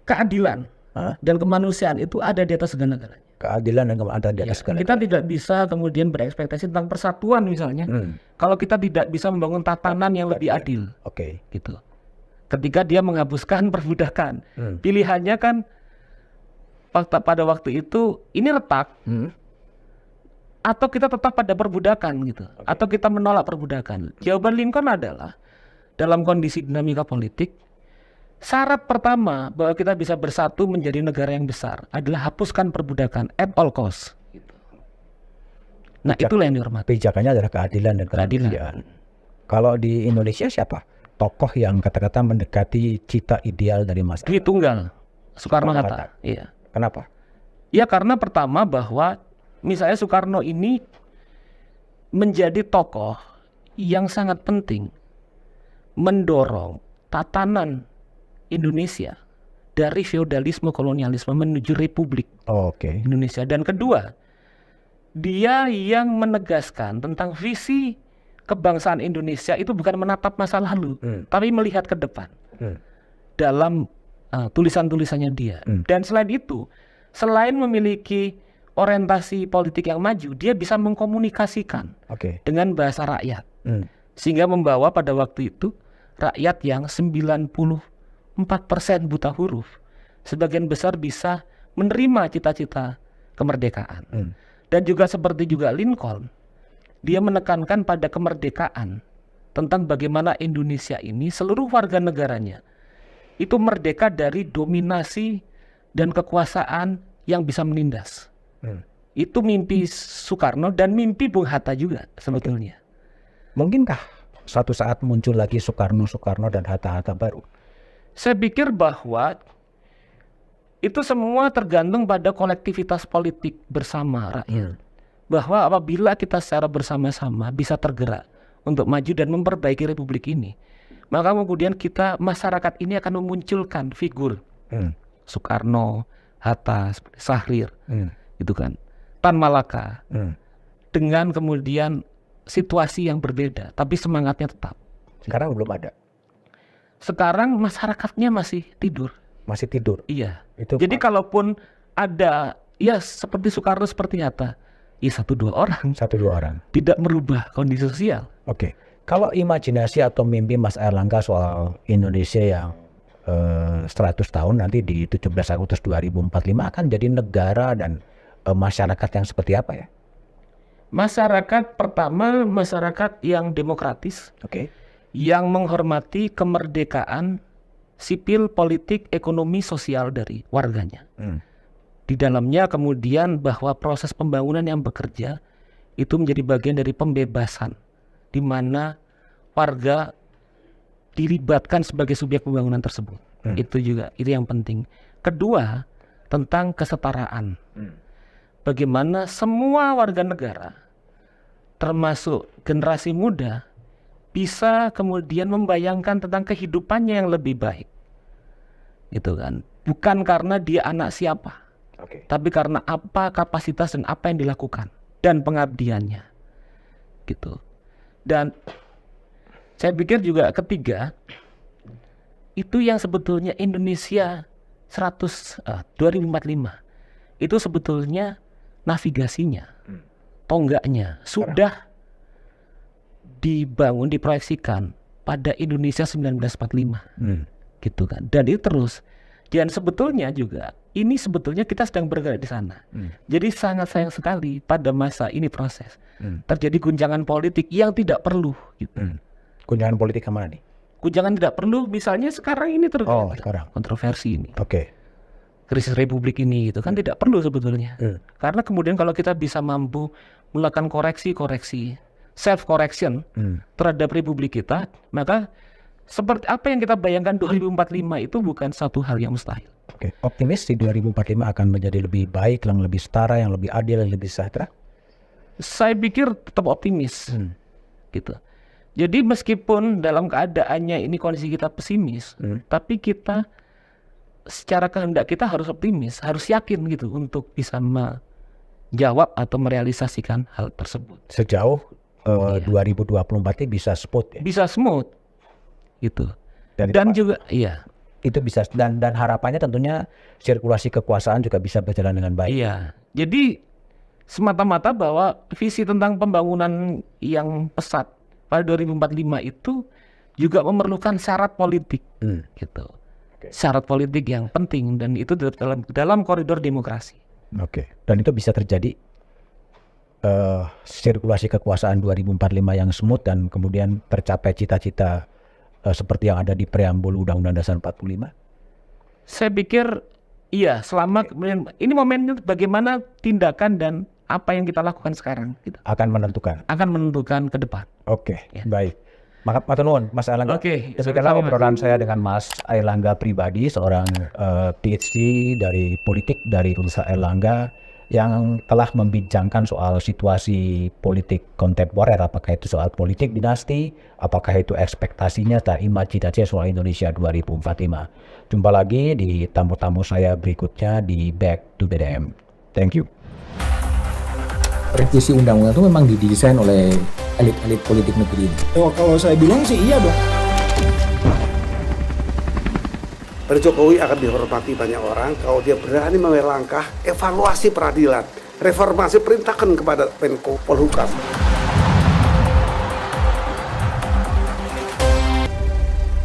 Speaker 2: keadilan dan kemanusiaan itu ada di atas segala-galanya.
Speaker 1: Keadilan dan ada di atas segala.
Speaker 2: Kita tidak bisa kemudian berekspektasi tentang persatuan misalnya, kalau kita tidak bisa membangun tatanan yang lebih adil.
Speaker 1: Oke.
Speaker 2: Gitu. Ketika dia menghapuskan perbudakan, pilihannya kan pada waktu itu ini retak, atau kita tetap pada perbudakan gitu, atau kita menolak perbudakan. Jawaban Lincoln adalah dalam kondisi dinamika politik, syarat pertama bahwa kita bisa bersatu menjadi negara yang besar adalah hapuskan perbudakan at all cost. Gitu. Nah, itulah yang dihormati.
Speaker 1: Pijakannya adalah keadilan dan kemanusiaan. Kalau di Indonesia siapa tokoh yang kata-kata mendekati cita ideal dari Mas?
Speaker 2: Dwi Tunggal, Soekarno-Hatta. Iya.
Speaker 1: Kenapa?
Speaker 2: Ya karena pertama bahwa misalnya Soekarno ini menjadi tokoh yang sangat penting mendorong tatanan Indonesia dari feodalisme kolonialisme menuju republik
Speaker 1: Oke.
Speaker 2: Indonesia. Dan kedua, dia yang menegaskan tentang visi kebangsaan Indonesia itu bukan menatap masa lalu, tapi melihat ke depan dalam tulisan-tulisannya dia. Dan selain itu, selain memiliki orientasi politik yang maju, dia bisa mengkomunikasikan dengan bahasa rakyat. Sehingga membawa pada waktu itu rakyat yang 94% buta huruf, sebagian besar bisa menerima cita-cita kemerdekaan. Dan juga seperti juga Lincoln, dia menekankan pada kemerdekaan, tentang bagaimana Indonesia ini seluruh warga negaranya itu merdeka dari dominasi dan kekuasaan yang bisa menindas. Itu mimpi Soekarno dan mimpi Bung Hatta juga sebetulnya.
Speaker 1: Mungkinkah suatu saat muncul lagi Soekarno dan Hatta baru?
Speaker 2: Saya pikir bahwa itu semua tergantung pada kolektivitas politik bersama rakyat. Bahwa apabila kita secara bersama-sama bisa tergerak untuk maju dan memperbaiki republik ini, maka kemudian kita, masyarakat ini akan memunculkan figur Soekarno, Hatta, Syahrir, gitu kan, Tan Malaka, dengan kemudian situasi yang berbeda, tapi semangatnya tetap.
Speaker 1: Sekarang belum ada.
Speaker 2: Sekarang masyarakatnya masih tidur.
Speaker 1: Masih tidur.
Speaker 2: Iya.
Speaker 1: Jadi
Speaker 2: kalaupun ada, ya seperti Soekarno, seperti Hatta, ya 1-2 orang.
Speaker 1: 1-2 orang.
Speaker 2: Tidak merubah kondisi sosial.
Speaker 1: Oke. Kalau imajinasi atau mimpi Mas Airlangga soal Indonesia yang 100 tahun nanti di 17 Agustus 2045 akan jadi negara dan masyarakat yang seperti apa ya?
Speaker 2: Masyarakat pertama, masyarakat yang demokratis, yang menghormati kemerdekaan sipil, politik, ekonomi, sosial dari warganya. Di dalamnya kemudian bahwa proses pembangunan yang bekerja itu menjadi bagian dari pembebasan, di mana warga dilibatkan sebagai subjek pembangunan tersebut. Itu yang penting. Kedua, tentang kesetaraan. Bagaimana semua warga negara, termasuk generasi muda, bisa kemudian membayangkan tentang kehidupannya yang lebih baik. Gitu kan. Bukan karena dia anak siapa, tapi karena apa kapasitas dan apa yang dilakukan dan pengabdiannya. Gitu. Dan saya pikir juga ketiga, itu yang sebetulnya Indonesia 2045 itu sebetulnya navigasinya, tonggaknya sudah dibangun, diproyeksikan pada Indonesia 1945, gitu kan. Dan itu terus. Dan sebetulnya juga ini sebetulnya kita sedang bergerak di sana. Jadi sangat sayang sekali pada masa ini proses terjadi guncangan politik yang tidak perlu. Gitu.
Speaker 1: Guncangan politik kemana nih?
Speaker 2: Guncangan tidak perlu, misalnya sekarang ini terjadi
Speaker 1: sekarang
Speaker 2: kontroversi ini. Krisis republik ini itu kan tidak perlu sebetulnya. Karena kemudian kalau kita bisa mampu melakukan koreksi, self correction terhadap republik kita, maka seperti apa yang kita bayangkan 2045 itu bukan satu hal yang mustahil.
Speaker 1: Optimis di 2045 akan menjadi lebih baik, yang lebih setara, yang lebih adil, yang lebih sejahtera?
Speaker 2: Saya pikir tetap optimis. Gitu. Jadi meskipun dalam keadaannya ini kondisi kita pesimis, tapi kita secara kehendak kita harus optimis, harus yakin gitu untuk bisa menjawab atau merealisasikan hal tersebut.
Speaker 1: Sejauh 2024 ini bisa smooth ya?
Speaker 2: Bisa smooth gitu. Dan juga
Speaker 1: itu bisa, dan harapannya tentunya sirkulasi kekuasaan juga bisa berjalan dengan baik.
Speaker 2: Iya. Jadi semata-mata bahwa visi tentang pembangunan yang pesat pada 2045 itu juga memerlukan syarat politik gitu. Syarat politik yang penting, dan itu dalam koridor demokrasi.
Speaker 1: Dan itu bisa terjadi sirkulasi kekuasaan 2045 yang smooth dan kemudian tercapai cita-cita seperti yang ada di preambul Undang-Undang Dasar 45?
Speaker 2: Saya pikir iya, selama ini momennya bagaimana tindakan dan apa yang kita lakukan sekarang gitu.
Speaker 1: Akan menentukan
Speaker 2: ke depan.
Speaker 1: Baik. Matur nuwun Mas Airlangga. Demikianlah obrolan saya dengan Mas Airlangga pribadi, seorang PhD dari politik dari Universitas Airlangga, yang telah membincangkan soal situasi politik kontemporer, apakah itu soal politik dinasti, apakah itu ekspektasinya dan imajinasinya soal Indonesia 2045. Jumpa lagi di tamu-tamu saya berikutnya di Back to BDM. Thank you.
Speaker 3: Revisi undang-undang itu memang didesain oleh elit-elit politik negeri ini.
Speaker 4: Oh, kalau saya bilang sih iya dong.
Speaker 5: Pak Jokowi akan dihormati banyak orang kalau dia berani mengambil langkah evaluasi peradilan, reformasi, perintahkan kepada Menko Polhukam.